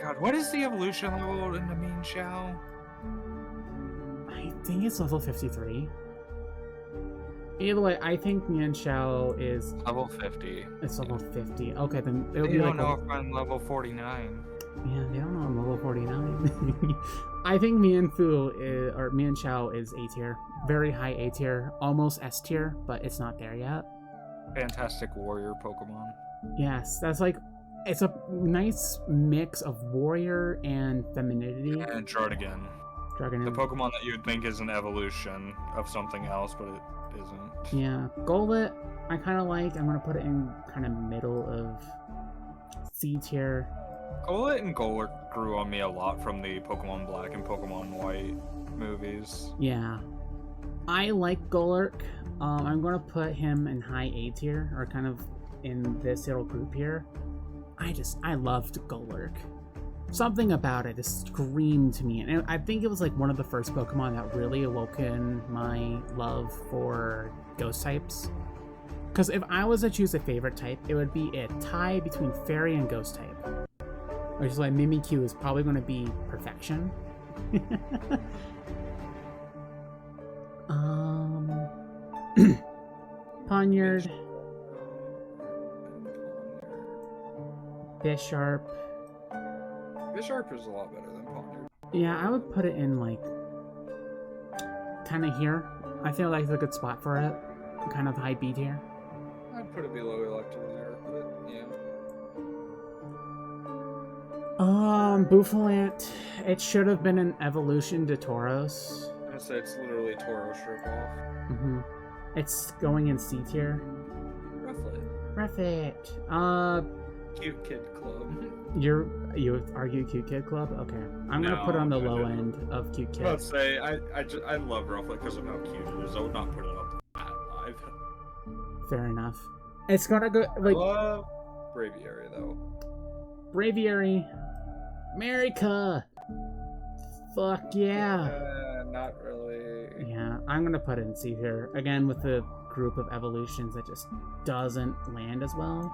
God, what is the evolution level in the Mean Shao? I think it's level 53. Either way, I think Mian Shao is Level 50. it's level 50. Okay, then it'll They be don't like know if I'm level 49. yeah, they don't know I'm level 49. I think Mienfoo is, or Mian Shao is A tier, very high A tier, almost S tier, but it's not there yet. Fantastic warrior Pokemon. Yes, that's like it's a nice mix of warrior and femininity. And Jardigan. Dragon The Pokemon that you'd think is an evolution of something else, but it isn't. Yeah, Golett, I kind of like. I'm gonna put it in kind of middle of C tier. Golett and Golurk grew on me a lot from the Pokemon Black and Pokemon White movies. Yeah, I like Golurk. I'm gonna put him in high A tier, or kind of in this little group here. I loved Golurk. Something about it just screamed to me, and I think it was like one of the first Pokemon that really awoken my love for ghost types. Because if I was to choose a favorite type, it would be a tie between fairy and ghost type. Which is why Mimikyu is probably going to be perfection. Poniard, Bisharp. Bisharp is a lot better than Ponder. Yeah, I would put it in like kind of here. I feel like it's a good spot for it. Kind of high B tier. I'd put it below Electabuzz, but yeah. Bouffalant. It should have been an evolution to Tauros. I'm gonna say it's literally Tauros ripoff. Mm-hmm. It's going in C tier. Roughly. Ruffit. Cute Kid Club. You argue Cute Kid Club? Okay. I'm gonna put it on the low end of Cute Kid. I'll say I love Rufflet because of how cute it is. I would not put it up that live. Fair enough. It's gonna go like I love Braviary though. Braviary. America. Fuck yeah. Not really. Yeah, I'm gonna put it in C here again with the group of evolutions that just doesn't land as well.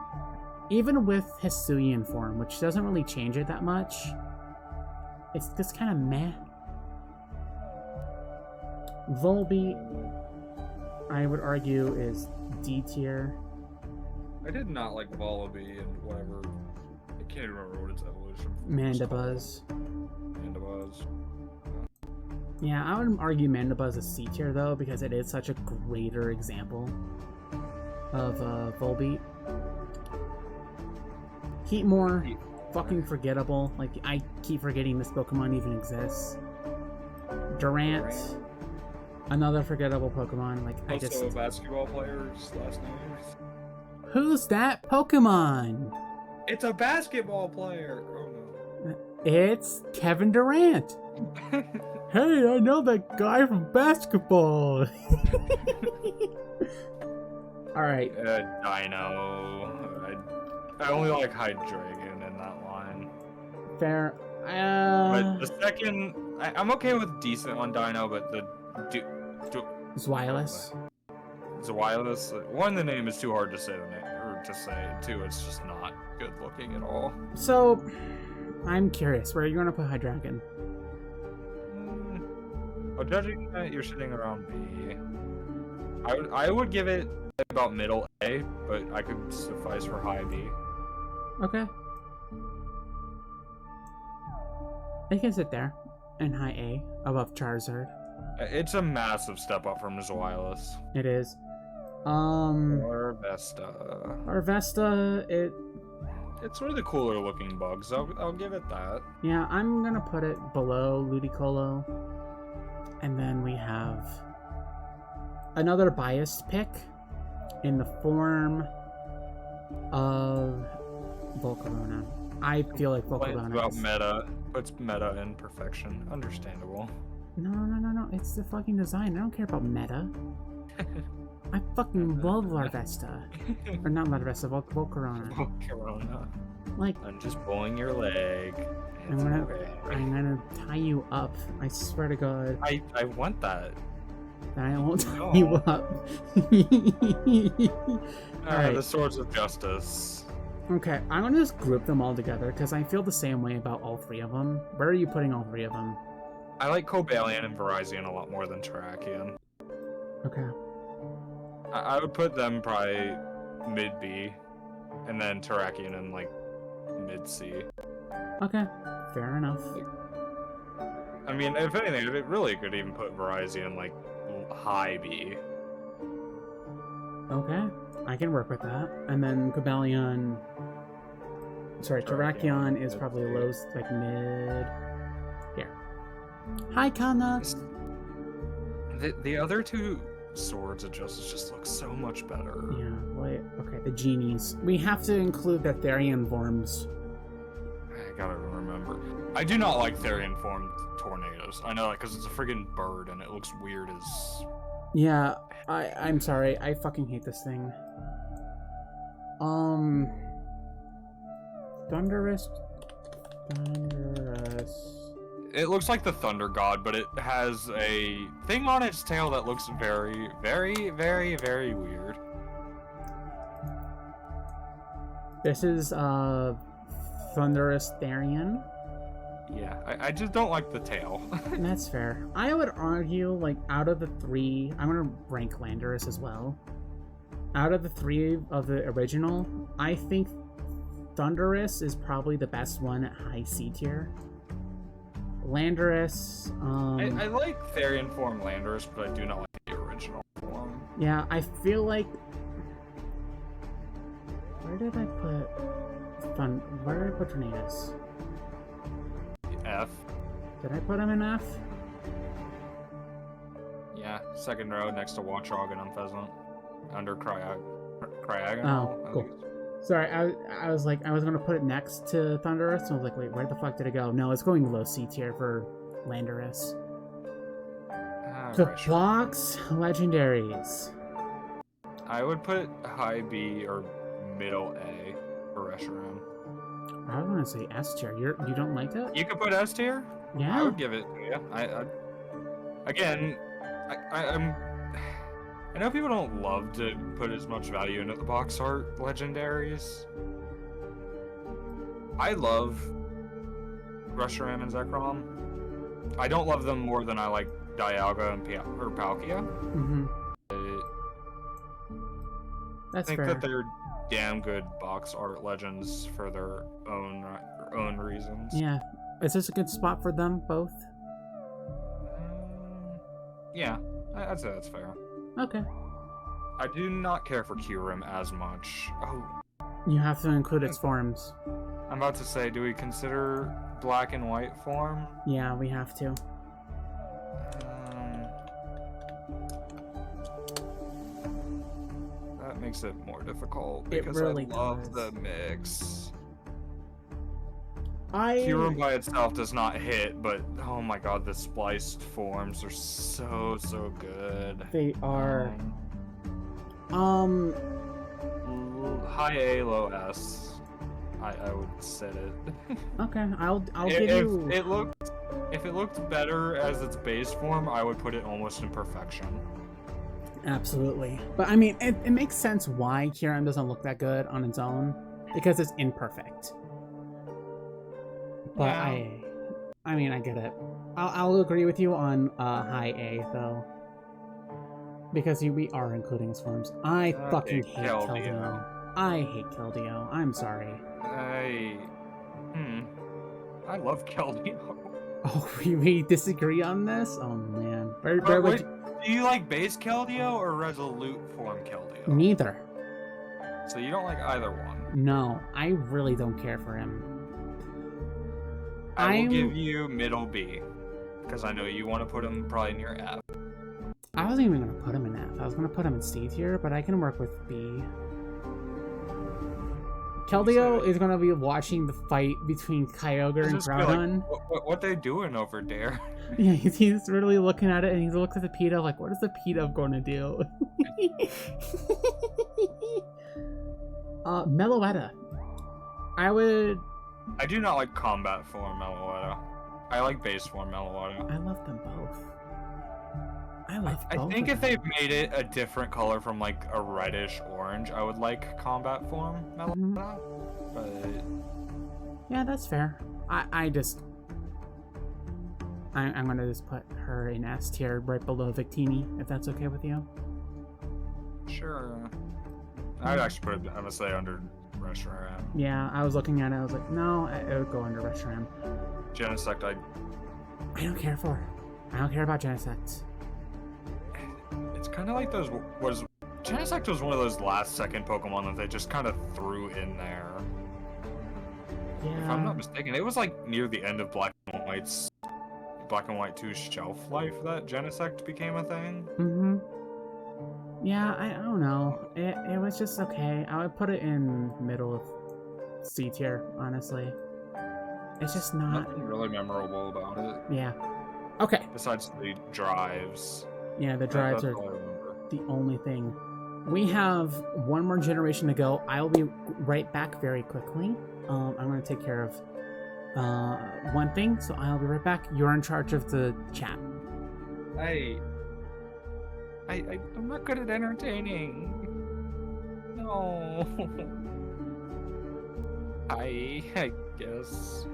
Even with Hisuian form, which doesn't really change it that much, it's just kind of meh. Volbeat, I would argue, is D tier. I did not like Volibee and whatever. I can't even remember what its evolution Mandibuzz. Mandibuzz. Yeah, I would argue Mandibuzz is C tier though, because it is such a greater example of Volbeat. Heatmore, fucking forgettable. Like, I keep forgetting this Pokemon even exists. Durant, another forgettable Pokemon. Like, I just. Also a basketball player's last name. Who's that Pokemon? It's a basketball player. Oh no. It's Kevin Durant. Hey, I know that guy from basketball. All right. Dino. I only like Hydreigon in that line. Fair. But the second, I'm okay with decent on Dino, but the Zweilous. One, the name is too hard to say the name, or to say. Two, it's just not good looking at all. So, I'm curious, where are you going to put Hydreigon? Well, judging that you're sitting around B, I would give it about middle A, but I could suffice for high B. Okay. It can sit there in high A above Charizard. It's a massive step up from Zweilous. It is. Arvesta, it's one of the cooler looking bugs. I'll give it that. Yeah, I'm gonna put it below Ludicolo. And then we have another biased pick in the form of Volcarona. I feel like Volcarona about meta. Puts meta in perfection. Understandable. No. It's the fucking design. I don't care about meta. I fucking love Larvesta. Or not Larvesta, Volcarona. Corona. Like, I'm just pulling your leg. I'm It's gonna, okay. I'm gonna tie you up. I swear to God. I want that. That I won't tie No. you up. Alright. The swords of justice. Okay, I'm gonna just group them all together because I feel the same way about all three of them. Where are you putting all three of them? I like Cobalion and Virizion a lot more than Terrakion. Okay. I would put them probably mid B, and then Terrakion in like mid C. Okay. Fair enough. I mean, if anything, it really could even put Virizion like high B. Okay. I can work with that. And then Cobalion. Sorry, Terrakion is probably low, like mid. Here. Hi, Kana! The other two swords of justice just look so much better. Yeah, wait. Okay, the genies. We have to include the Therian forms. I gotta remember. I do not like Therian formed tornadoes. I know that because it's a friggin' bird and it looks weird as. Yeah, I'm sorry. I fucking hate this thing. Thunderous. It looks like the Thunder God, but it has a thing on its tail that looks very, very, very, very weird. This is Thunderous Therian. Yeah, I just don't like the tail. That's fair. I would argue, like, out of the three, I'm gonna rank Landorus as well. Out of the three of the original, I think Thunderous is probably the best one at high C tier. Landorus, I like Therian form Landorus, but I do not like the original form. yeah, I feel like. Where did I put Where did I put Tornadus? F. Did I put him in F? Yeah, second row next to Watchog and Unpheasant. Under Cryagonal. Oh, cool. Sorry, I was like, I was gonna put it next to Thunderous, so I was like, wait, where the fuck did it go? No, it's going low C tier for Landorus. The Right, sure. box legendaries. I would put high B or middle A for Reshiram. I was gonna say S tier. You don't like it? You could put S tier? I Yeah. would give it. Yeah. Again, I know people don't love to put as much value into the box art legendaries. I love Reshiram and Zekrom. I don't love them more than I like Dialga and Palkia. Mm-hmm. I That's think fair. that they're damn good box art legends for their own reasons. Yeah. Is this a good spot for them both? Yeah, I'd say that's fair. Okay. I do not care for Kyurem as much. Oh, You have to include its forms. I'm about to say, do we consider black and white form? Yeah, we have to. That makes it more difficult It because really I love does. the mix. I Kyurem by itself does not hit, but oh my god, the spliced forms are so good. They are. High A, low S. I would set it. Okay, I'll give if you. if it looked better as its base form, I would put it almost in perfection. Absolutely. But I mean, it makes sense why Kyurem doesn't look that good on its own, because it's imperfect. But Yeah. I mean, I get it. I'll agree with you on high A though, because we are including its forms. I fucking hate Keldeo. Keldeo. I hate Keldeo. I'm sorry. I love Keldeo. Oh, we disagree on this? Oh man. Where But would wait, do you like base Keldeo or Resolute form Keldeo? Neither. So you don't like either one. No, I really don't care for him. I will I'm- give you middle B, because I know you want to put him probably near F. I wasn't even gonna put him in F. I was gonna put him in C tier, but I can work with B. Keldeo is gonna be watching the fight between Kyogre and Just be like, Groudon. what they doing over there? Yeah, he's really looking at it, and he looks at the PETA like, what is the PETA gonna do? Meloetta. I do not like combat form Meloetta. I like base form Meloetta. I love them both. I love I both think of if them. they made it a different color from like a reddish orange, I would like combat form Meloetta. But Yeah, that's fair. I'm gonna just put her in S tier right below Victini, if that's okay with you. sure. I'd actually put it, I would say, under Reshiram. Yeah, I was looking at it, I was like, no, it would go under Reshiram. Genesect, I don't care for her. I don't care about Genesect. it's kind of like Genesect was one of those last second Pokemon that they just kind of threw in there. Yeah. If I'm not mistaken, it was like near the end of Black and White 2's shelf life that Genesect became a thing. Mm-hmm. Yeah, I don't know. It was just okay. I would put it in middle of C tier, honestly. It's just not. Nothing really memorable about it. Yeah. Okay. Besides the drives. Yeah, the drives That's are all I remember. the only thing. We have one more generation to go. I'll be right back very quickly. I'm going to take care of one thing, so I'll be right back. You're in charge of the chat. I'm not good at entertaining. No. I guess.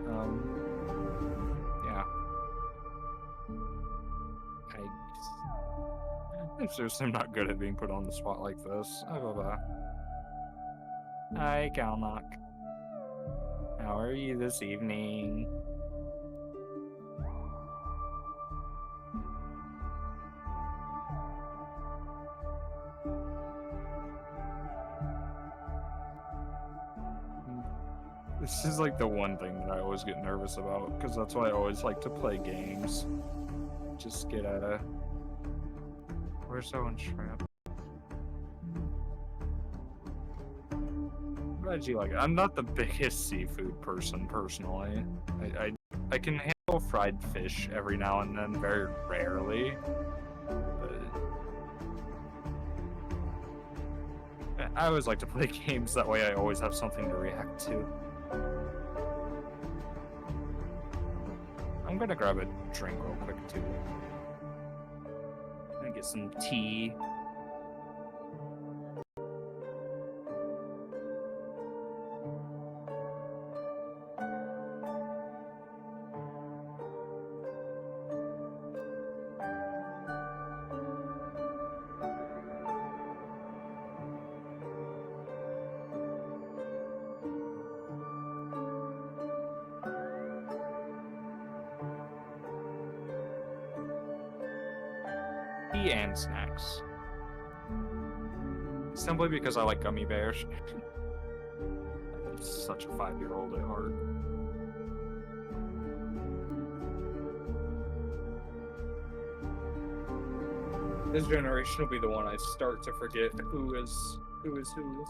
Yeah. I'm seriously not good at being put on the spot like this. Hi, Galnock. How are you this evening? This is like the one thing that I always get nervous about, because that's why I always like to play games. Just get a... Where's Owen Shrimp? I'm glad you like it. I'm not the biggest seafood person, personally. I can handle fried fish every now and then, very rarely. But I always like to play games, that way I always have something to react to. I'm gonna grab a drink real quick too. Gonna get some tea. And snacks. Simply because I like gummy bears. I'm such a 5-year-old at heart. This generation will be the one I start to forget who is who.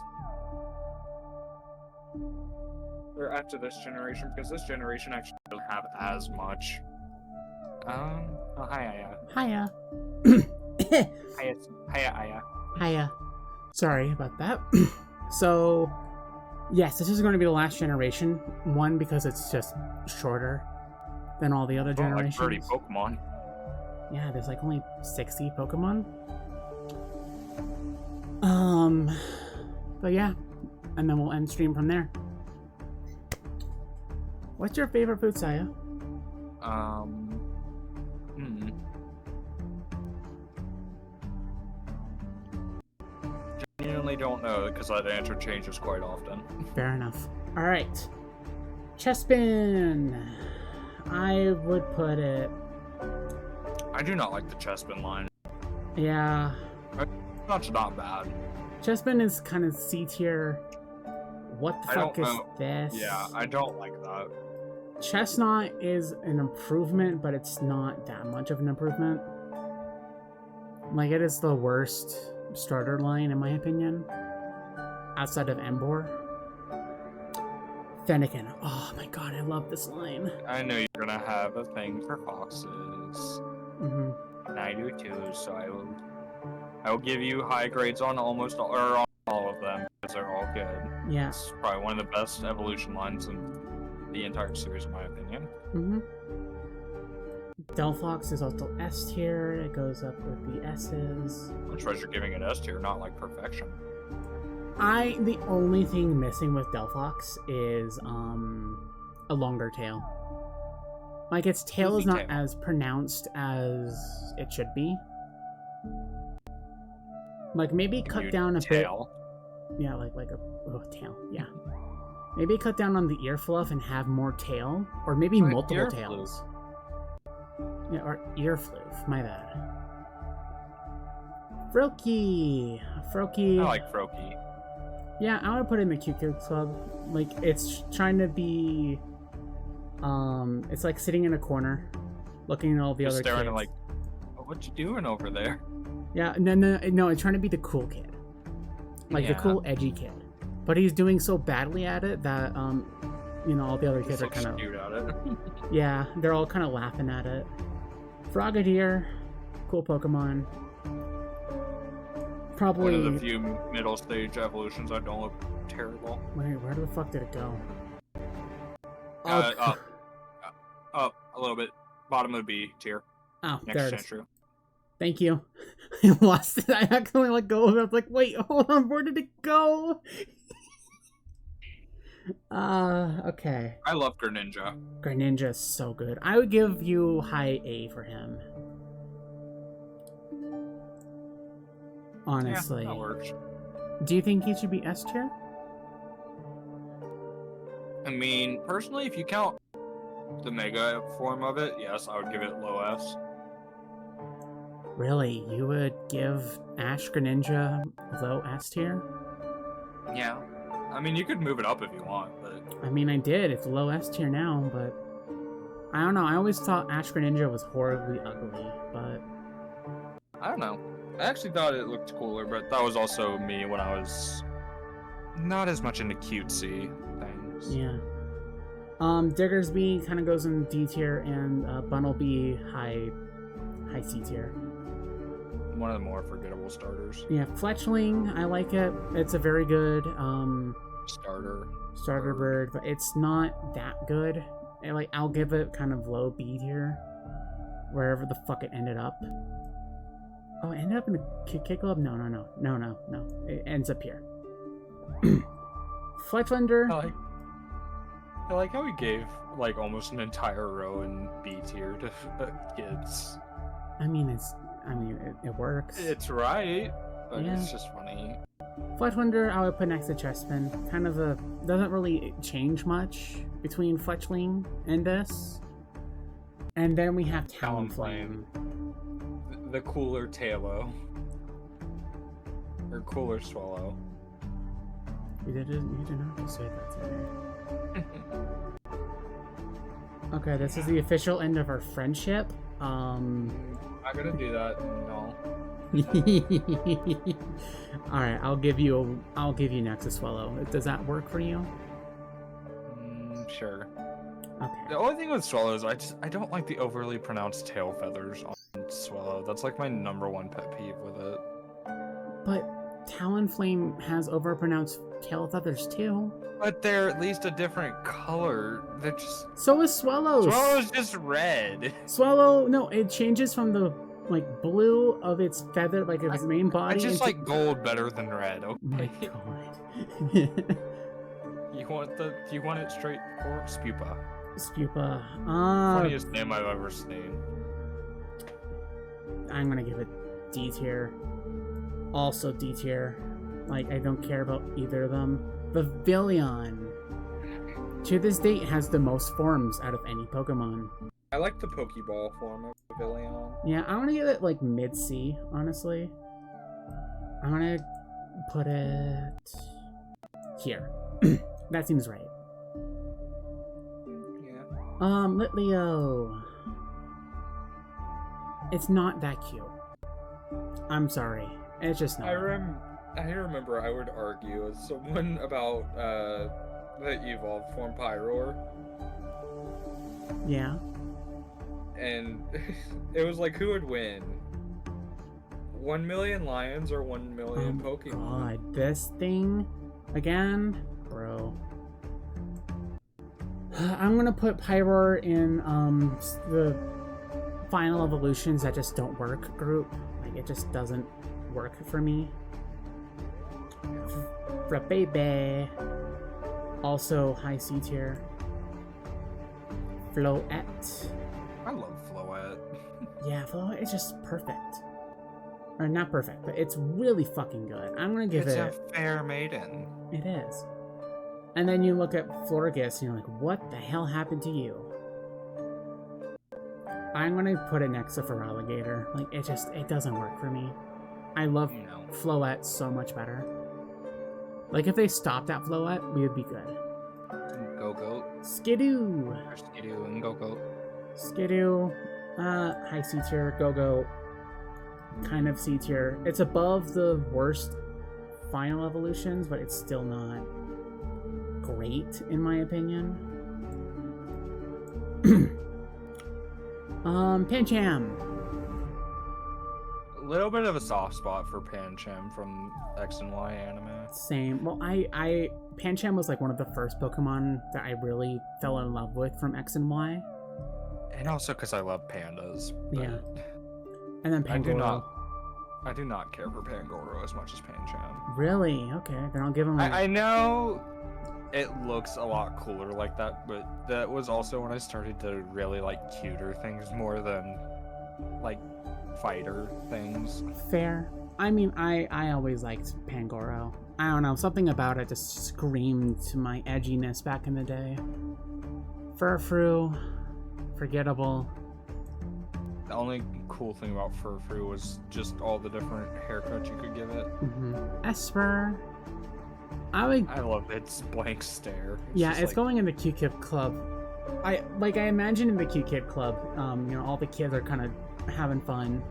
Or after this generation, because this generation actually doesn't have as much. Oh, hi, Aya. Hiya. Hiya. Hiya. Sorry about that. So, yes, this is going to be the last generation. One, because it's just shorter than all the other generations. Like 30 Pokemon. Yeah, there's like only 60 Pokemon. But yeah, and then we'll end stream from there. What's your favorite food, Saya? Genuinely don't know, because that answer changes quite often. Fair enough. All right, Chespin. I would put it. I do not like the Chespin line. Yeah. That's not bad. Chespin is kind of C tier. What the fuck is this? Yeah, I don't like that. Chestnut is an improvement, but it's not that much of an improvement. Like, it is the worst starter line, in my opinion, outside of Embor. Fennekin. Oh my god, I love this line. I know you're gonna have a thing for foxes. Hmm. And I do too, so I will give you high grades on almost all, or on all of them because they're all good. Yeah. It's probably one of the best evolution lines in the entire series, in my opinion. Hmm. Delphox is also S tier. It goes up with the S's. I'm surprised you're giving it S tier, not like perfection. The only thing missing with Delphox is a longer tail. Like its tail is Poofy not tail. as pronounced as it should be. Like maybe cut You down a tail. bit. Yeah, like a tail. Yeah. Maybe cut down on the ear fluff and have more tail, or maybe Like multiple ear tails. Yeah, or ear floof. My bad. Froakie. I like Froakie. Yeah, I want to put it in the Cute Kids Club. Like, it's trying to be... it's like sitting in a corner, looking at all the Just other staring kids. at like, oh, what you doing over there? Yeah, no, it's trying to be the cool kid. Like, the Yeah. cool, edgy kid. But he's doing so badly at it that, all the other kids Just are looks kind of... cute at it. Yeah, they're all kind of laughing at it. Frogadier, cool Pokemon. Probably... One of the few middle stage evolutions that don't look terrible. Wait, where the fuck did it go? Up a little bit. Bottom of the B tier. Oh, Next there it is. Sandshrew. Thank you. I lost it. I accidentally let go of it. I was like, wait, hold on, where did it go? Okay. I love Greninja. Greninja is so good. I would give you high A for him. Honestly. Yeah, that works. Do you think he should be S tier? I mean, personally, if you count the mega form of it, yes, I would give it low S. Really? You would give Ash Greninja low S tier? Yeah. I mean, you could move it up if you want, but I mean, I did. It's low S tier now, but... I don't know. I always thought Ash Greninja was horribly ugly, but... I don't know. I actually thought it looked cooler, but that was also me when I was not as much into cutesy things. Yeah. Diggersby kind of goes in D tier, and Bunnelby high C tier. One of the more forgettable starters. Yeah, Fletchling, I like it. It's a very good Starter. bird, but it's not that good. I'll give it kind of low B tier, wherever the fuck it ended up. Oh, it ended up in the Kid Club? No. It ends up here. Fletchlander. I like how he gave like almost an entire row in B tier to kids. I mean, it works. It's right, but Yeah. it's just funny. Fletchlander, I would put next to Chespin. Kind of doesn't really change much between Fletchling and this. And then we have Talonflame. The cooler Tailo. Or cooler Swallow. You did not just say that to me. Okay, this is the official end of our friendship. I'm not gonna do that. No. All right, I'll give you Nexus Swallow. Does that work for you? Sure. Okay. The only thing with Swallow is I don't like the overly pronounced tail feathers on Swallow. That's like my #1 pet peeve with it. But Talonflame has overpronounced tail feathers too. But they're at least a different color. They're just So is Swallow's. Swallow's just red. Swallow, no, it changes from the blue of its feather, of its main I body. just into- like gold better than red. Oh my Okay. god. You want it straight or Spupa? Spupa. Funniest name I've ever seen. I'm gonna give it D tier. Also D tier. I don't care about either of them. Pavilion. To this date has the most forms out of any Pokemon. I like the Pokeball form of Pavilion. Yeah, I want to give it mid C, honestly. I want to put it here. That seems right. Yeah. Litleo. It's not that cute. I'm sorry. It's just not. I remember I would argue with someone about the evolved form Pyroar, Yeah. and it was like, who would win? 1 million lions or 1 million Pokemon? God, this thing again, bro. I'm gonna put Pyroar in the final evolutions that just don't work group. Like, it just doesn't work for me. Frappebe, also high C tier. Floette. I love Floette. Yeah, Floette is just perfect. Or not perfect, but it's really fucking good. I'm gonna give It's it. a fair maiden. It is. And then you look at Florges and you're like, what the hell happened to you? I'm gonna put it next to Feraligatr. Like, it doesn't work for me. I love No. Floette so much better. Like, if they stopped at Floette, we would be good. Go-Goat. Skidoo! Or Skidoo and Go-Goat. Skidoo, high C tier, Go-Go, kind of C tier. It's above the worst final evolutions, but it's still not great in my opinion. Pancham. A little bit of a soft spot for Pancham from X and Y anime. Same. Well, I Pancham was like one of the first Pokemon that I really fell in love with from X and Y. And also because I love pandas. but Yeah. And then Pangoro. I do not care for Pangoro as much as Pancham. Really? Okay. Then I'll give him. I know it looks a lot cooler like that, but that was also when I started to really like cuter things more than like fighter things. Fair. I mean, I always liked Pangoro. I don't know, something about it just screamed to my edginess back in the day. Furfrou, forgettable. The only cool thing about Furfrou was just all the different haircuts you could give it. Esper. I love its blank stare. yeah, just it's like, going in the Q Kid Club. I imagine in the Q Kid Club, all the kids are kind of having fun,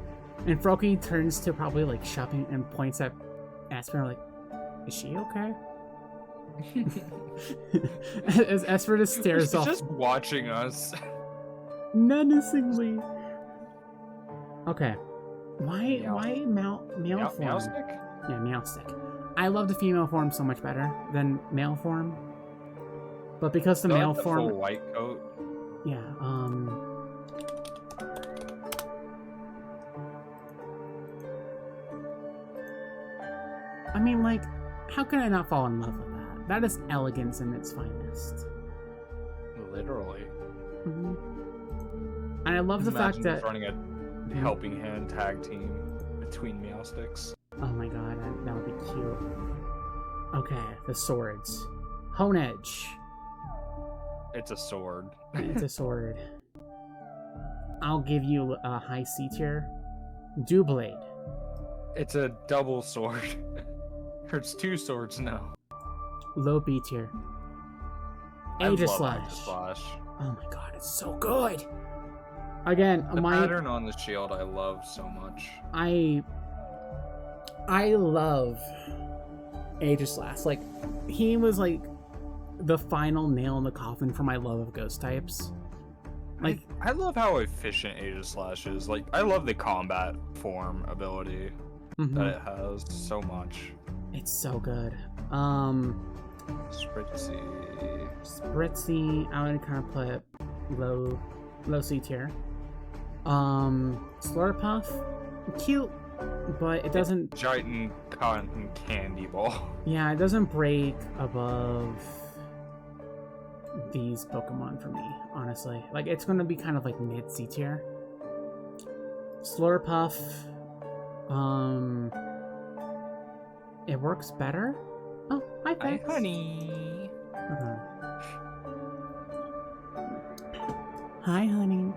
and Froakie turns to probably like shopping and points at Esper like, "Is she okay?" As Esper just stares She's off just watching us. menacingly. Okay, why male form? Meowstick? Yeah, Meowstick. I love the female form so much better than male form, but because the I like male the form, full white coat. yeah, I mean, like, how can I not fall in love with that? That is elegance in its finest. Literally. And I love the fact Imagine that. just running a helping hand tag team between Meowsticks. Oh my god, that would be cute. Okay, the swords. Honedge. It's a sword. It's a sword. I'll give you a high C tier. Doublade. It's a double sword. Or it's two swords now. Low B tier. I love Aegislash. Aegislash. Oh my god, it's so good. Again, The pattern on the shield I love so much. I love Aegislash. Like, he was like the final nail in the coffin for my love of ghost types. Like, I love how efficient Aegislash is. Like, I love the combat form ability that it has so much. it's so good. Spritzy. Spritzy, I would kind of put low C tier. Slurpuff, cute, but it doesn't. Giant cotton candy ball. Yeah, it doesn't break above these Pokemon for me, honestly. Like, it's gonna be kind of like mid C tier. Slurpuff, it works better. Oh, hi, Hi, Pex. honey. Okay. Hi, honey.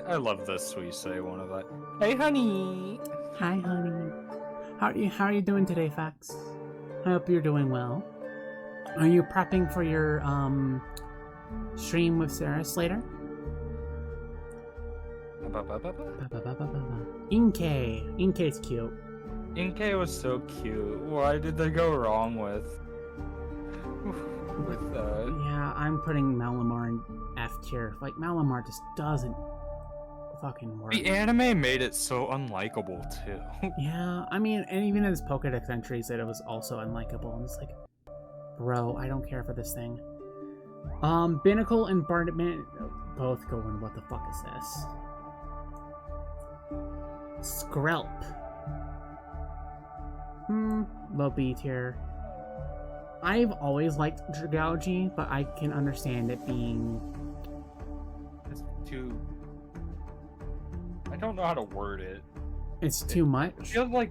I love the Suisei one of that. Hey, honey. Hi, honey. How are you doing today, Fax? I hope you're doing well. Are you prepping for your stream with Sarah later? Inkay. Inkay's cute. Inkay was so cute. Why did they go wrong with with Yeah, I'm putting Malamar in F tier. Like, Malamar just doesn't fucking work. the anime made it so unlikable too. Yeah, I mean, and even in his Pokedex entry said it was also unlikable. And it's like, bro, I don't care for this thing. Binnacle and Barnabin both go in. What the fuck is this? Skrelp. Low B tier. I've always liked Dragougi, but I can understand it being... It's too... I don't know how to word it. It's too much? It feels like...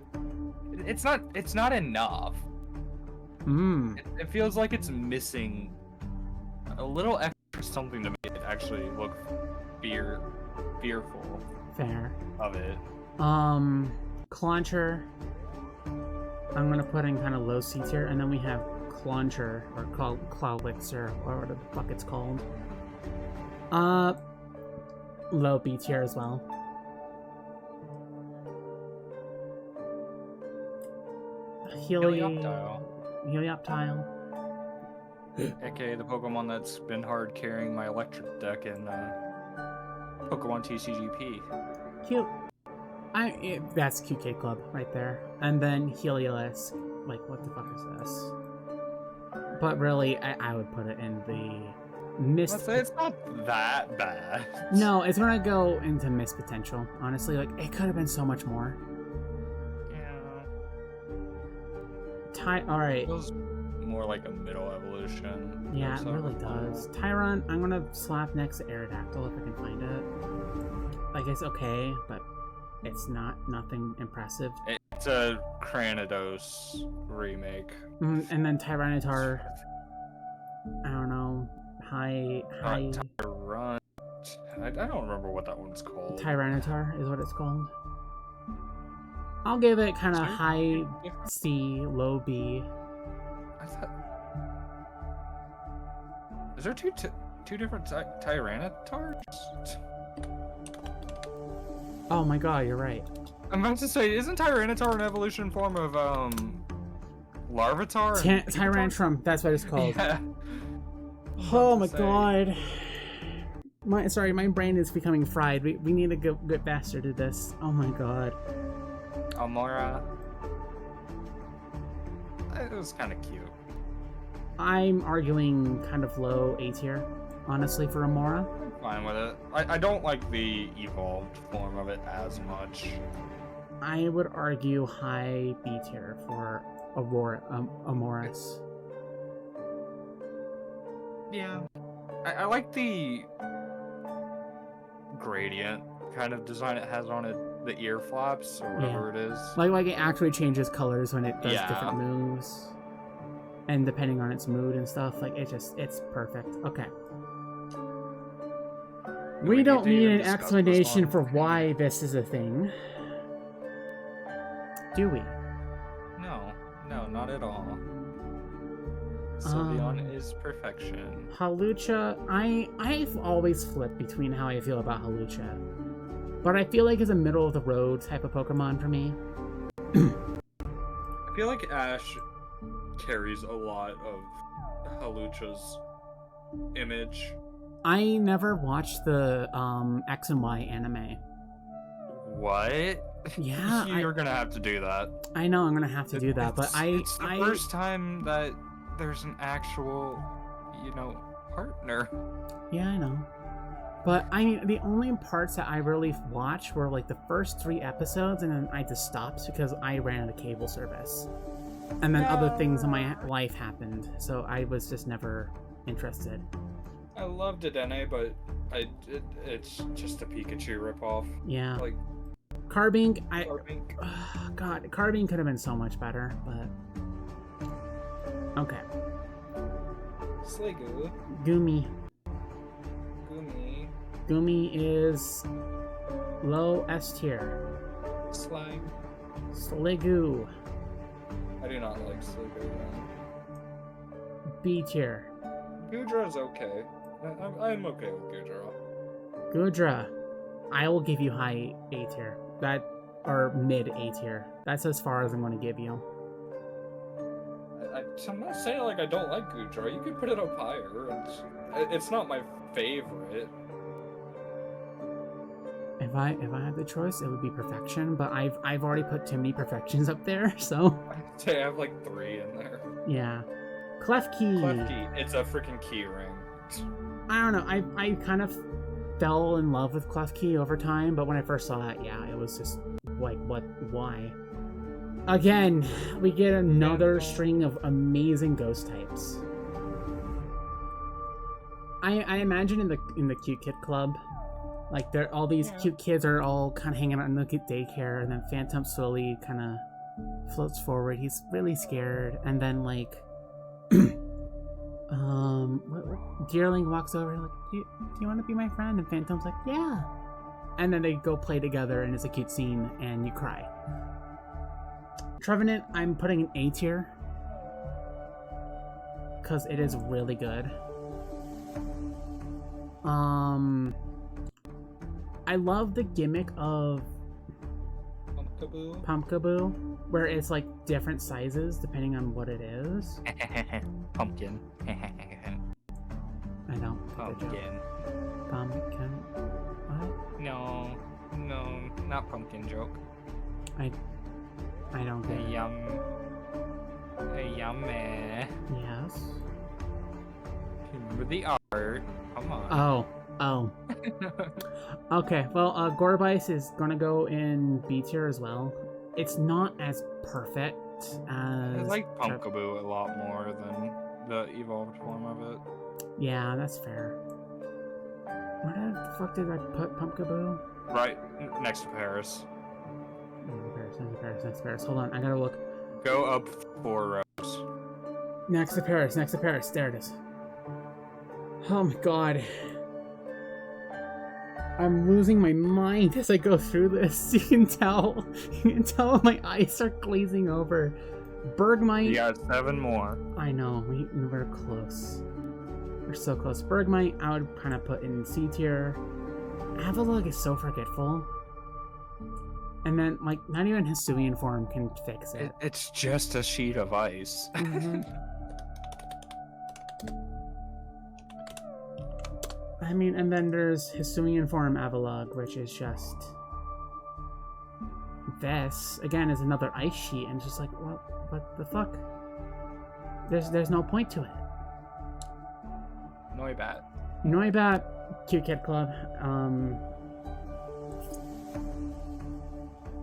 It's not enough. It feels like it's missing a little extra something to make it actually look fearful. Fair. Of it. Clauncher. I'm gonna put in kind of low C tier, and then we have Clauncher, or Cloudlitzer, or whatever the fuck it's called. Low B tier as well. Helioptile. Helioptile. AKA the Pokemon that's been hard carrying my electric deck in Pokemon TCGP. Cute. That's QK Club right there. And then Heliolisk. Like, what the fuck is this? But really, I would put it in the missed... Let's say it's not that bad. No, it's when I go into missed potential. Honestly, like, it could have been so much more. Yeah. Alright. It feels more like a middle evolution. Yeah, it really does. Tyron, I'm gonna slap next to Aerodactyl if I can find it. Like, it's okay, but it's nothing impressive. It's a Cranidos remake. And then Tyranitar, I don't know, high... Tyrant. I don't remember what that one's called. Tyranitar is what it's called. I'll give it kind of high C, low B. I thought... Is there two different Tyranitars? Oh my god, you're right. I'm about to say, isn't Tyranitar an evolution form of Larvitar? Tyrantrum, that's what it's called. Yeah. Oh my god. My brain is becoming fried. We need to get faster to this. Oh my god. Amora. It was kind of cute. I'm arguing kind of low A tier, honestly, for Amora. I'm fine with it. I don't like the evolved form of it as much. I would argue high B tier for Amoris. Yeah. I like the gradient kind of design it has on it, the ear flaps or whatever it is. Like it actually changes colors when it does different moves. And depending on its mood and stuff, like it's perfect. Okay. We don't need an explanation for why this is a thing. Do we? No, not at all. Sylveon is perfection. Halucha, I've always flipped between how I feel about Halucha. But I feel like it's a middle of the road type of Pokemon for me. I feel like Ash carries a lot of Halucha's image. I never watched the X and Y anime. What? Yeah, you're gonna have to do that. I know I'm gonna have to do that, but it's the first time that there's an actual, partner. Yeah, I know. But I mean, the only parts that I really watched were like the first 3 episodes, and then I just stopped because I ran out of cable service, and then other things in my life happened, so I was just never interested. I loved Dedenne, but it's just a Pikachu ripoff. Yeah. Like Carbink, Carbink. God, Carbink could have been so much better, but okay. Sliggoo. Goomy. Goomy. Goomy is low S tier. Slang. Sliggoo. I do not like Sliggoo. B tier. Goodra's okay. I'm okay with Goodra. Goodra. I will give you high A tier. Or mid A tier. That's as far as I'm going to give you. I'm not saying like I don't like Gujar. You could put it up higher. It's not my favorite. If I had the choice, it would be perfection. But I've already put too many perfections up there, so I'd say I have like 3 in there. yeah. Clef key. Clef key. It's a freaking key ring. I don't know. I kind of fell in love with Clef key over time, but when I first saw it, yeah, it was just like, what? Why? Again, we get another string of amazing ghost types. I imagine in the cute kid club, like all these cute kids are all kind of hanging out in the daycare, and then Phantom slowly kind of floats forward. He's really scared, and then like, Deerling walks over and like, do you want to be my friend? And Phantom's like, yeah. And then they go play together, and it's a cute scene, and you cry. Trevenant, I'm putting an A tier because it is really good. I love the gimmick of Pumpkaboo, where it's like different sizes depending on what it is. Pumpkin. I don't. Pumpkin. Pumpkin. What? No, not pumpkin joke. I don't get it. Yummy. Yes. Remember the art. Come on. Oh. Okay, well, Gorbice is gonna go in B tier as well. It's not as perfect as... I like Pumpkaboo a lot more than the evolved form of it. Yeah, that's fair. Where the fuck did I put Pumpkaboo? Right, next to Paris. Next to Paris. Hold on, I gotta look. Go up 4 rows. Next to Paris. There it is. Oh my god. I'm losing my mind as I go through this. You can tell my eyes are glazing over. Bergmite. You got 7 more. I know, we're close. We're so close. Bergmite, I would kind of put in C tier. Avalugg is so forgetful. And then, like, not even Hisuian form can fix it. It's just a sheet of ice. Mm-hmm. I mean, and then there's Hisuian form Avalugg, which is just... This, again, is another ice sheet, and it's just like, what the fuck? There's no point to it. Noibat, Cute Kid Club,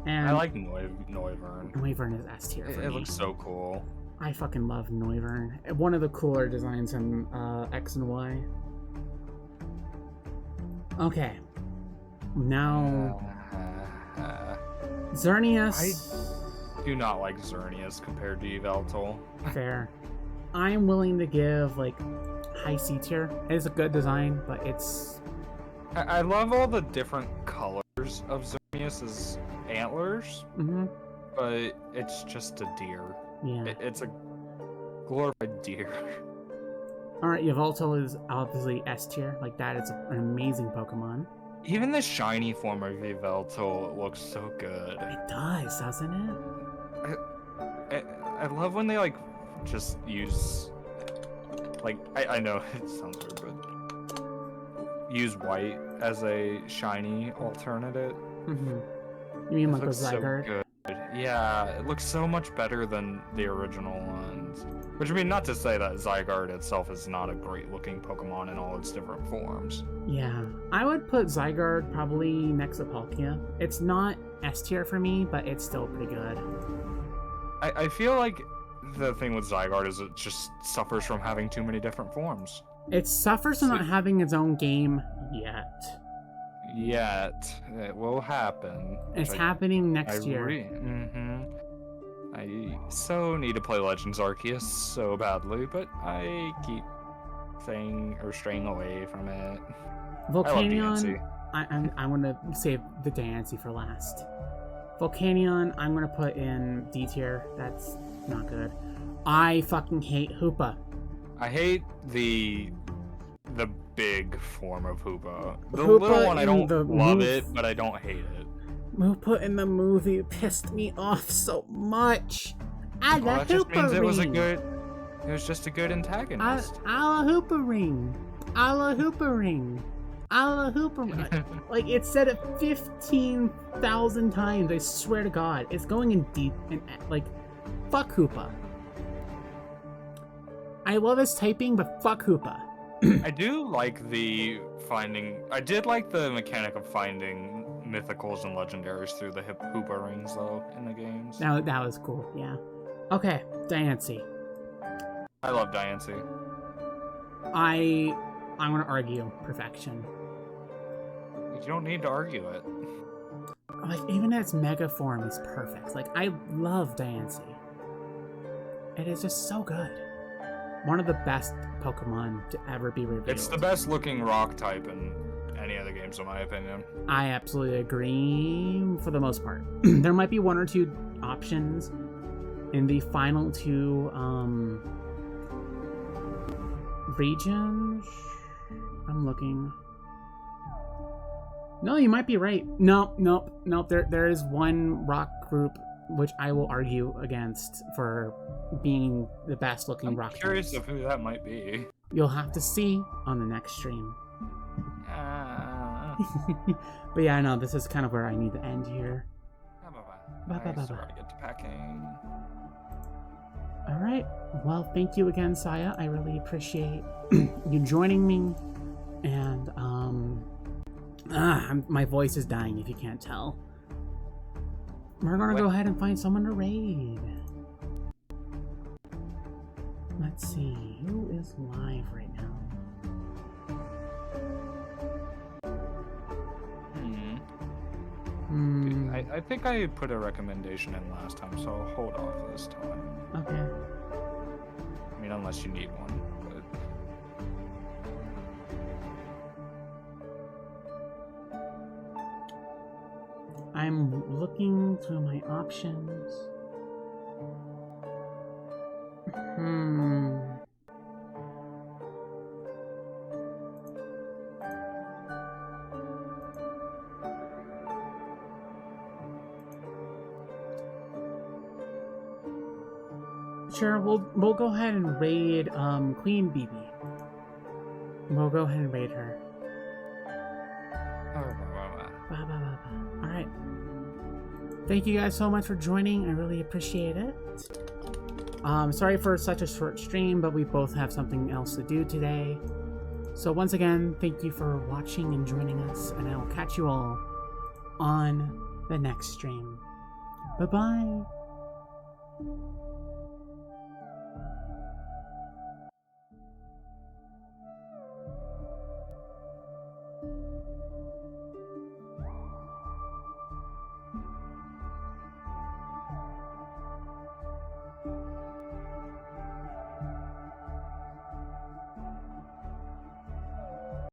and I like Noivern. Noivern is S tier for me. It looks so cool. I fucking love Noivern. One of the cooler designs in X and Y. Okay. Now... Xerneas. I do not like Xerneas compared to Yveltal. Fair. I'm willing to give, like, high C tier. It is a good design, but it's... I love all the different colors of Xerneas' antlers, but it's just a deer. Yeah. It's a glorified deer. Alright, Yveltal is obviously S tier. Like, that is an amazing Pokemon. Even the shiny form of Yveltal looks so good. It does, doesn't it? I love when they, like, just use... Like, I know it sounds weird, but... Use white as a shiny alternative. You mean like a looks so Zygarde? good. Yeah, it looks so much better than the original ones. Which, I mean, not to say that Zygarde itself is not a great-looking Pokemon in all its different forms. Yeah. I would put Zygarde probably next to Palkia. It's not S tier for me, but it's still pretty good. I feel like the thing with Zygarde is it just suffers from having too many different forms. It suffers from not having its own game yet. It will happen. It's happening next year. I so need to play Legends Arceus so badly, but I keep straying away from it. Volcanion, I'm gonna save the Diancie for last. Volcanion, I'm gonna put in D tier. That's not good. I fucking hate Hoopa. I hate the big form of Hoopa. The Hoopa little one, I don't love move. it, but I don't hate it. Hoopa in the movie pissed me off so much. A Well, la that just means it was a Hooperine. good. It was just a good antagonist. A la Hooperine. A la Hooperine. A la Hooperine. Like, it's said it 15,000 times, I swear to God. It's going in deep, and like, fuck Hoopa. I love his typing, but fuck Hoopa. I do like the finding. I did like the mechanic of finding mythicals and legendaries through the Hoopa rings, though, in the games. That was cool, yeah. Okay, Diancie. I love Diancie. I'm gonna argue perfection. You don't need to argue it. Like, even its mega form is perfect. Like, I love Diancie. It is just so good. One of the best Pokemon to ever be revealed. It's the best looking rock type in any of the games, in my opinion. I absolutely agree for the most part. There might be one or two options in the final two regions. I'm looking. No, you might be right. Nope. There is one rock group which I will argue against for being the best looking rock. I'm curious types. of who that might be. You'll have to see on the next stream. Uh, But yeah, I know this is kind of where I need to end here. bye. Bye. I still gotta get to packing. All right. Well, thank you again, Saya. I really appreciate you joining me. And my voice is dying if you can't tell. We're gonna go ahead and find someone to raid. Let's see, who is live right now? I think I put a recommendation in last time, so I'll hold off this time. Okay. I mean, unless you need one, but... I'm looking through my options. Sure, we'll go ahead and raid Queen BB. We'll go ahead and raid her. All right. Thank you guys so much for joining. I really appreciate it. Sorry for such a short stream, but we both have something else to do today. So once again, thank you for watching and joining us, and I will catch you all on the next stream. Bye-bye.